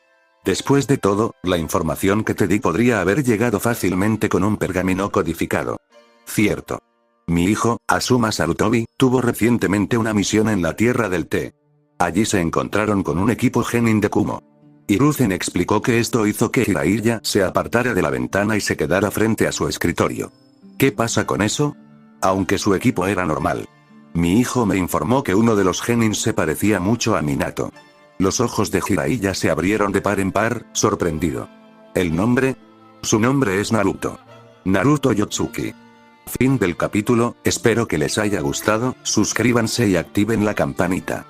Después de todo, la información que te di podría haber llegado fácilmente con un pergamino codificado. Cierto. Mi hijo, Asuma Sarutobi, tuvo recientemente una misión en la Tierra del Té. Allí se encontraron con un equipo genin de Kumo. Hiruzen explicó que esto hizo que Jiraiya se apartara de la ventana y se quedara frente a su escritorio. ¿Qué pasa con eso? Aunque su equipo era normal. Mi hijo me informó que uno de los genins se parecía mucho a Minato. Los ojos de Jiraiya se abrieron de par en par, sorprendido. ¿El nombre? Su nombre es Naruto. Naruto Yotsuki. Fin del capítulo, espero que les haya gustado, suscríbanse y activen la campanita.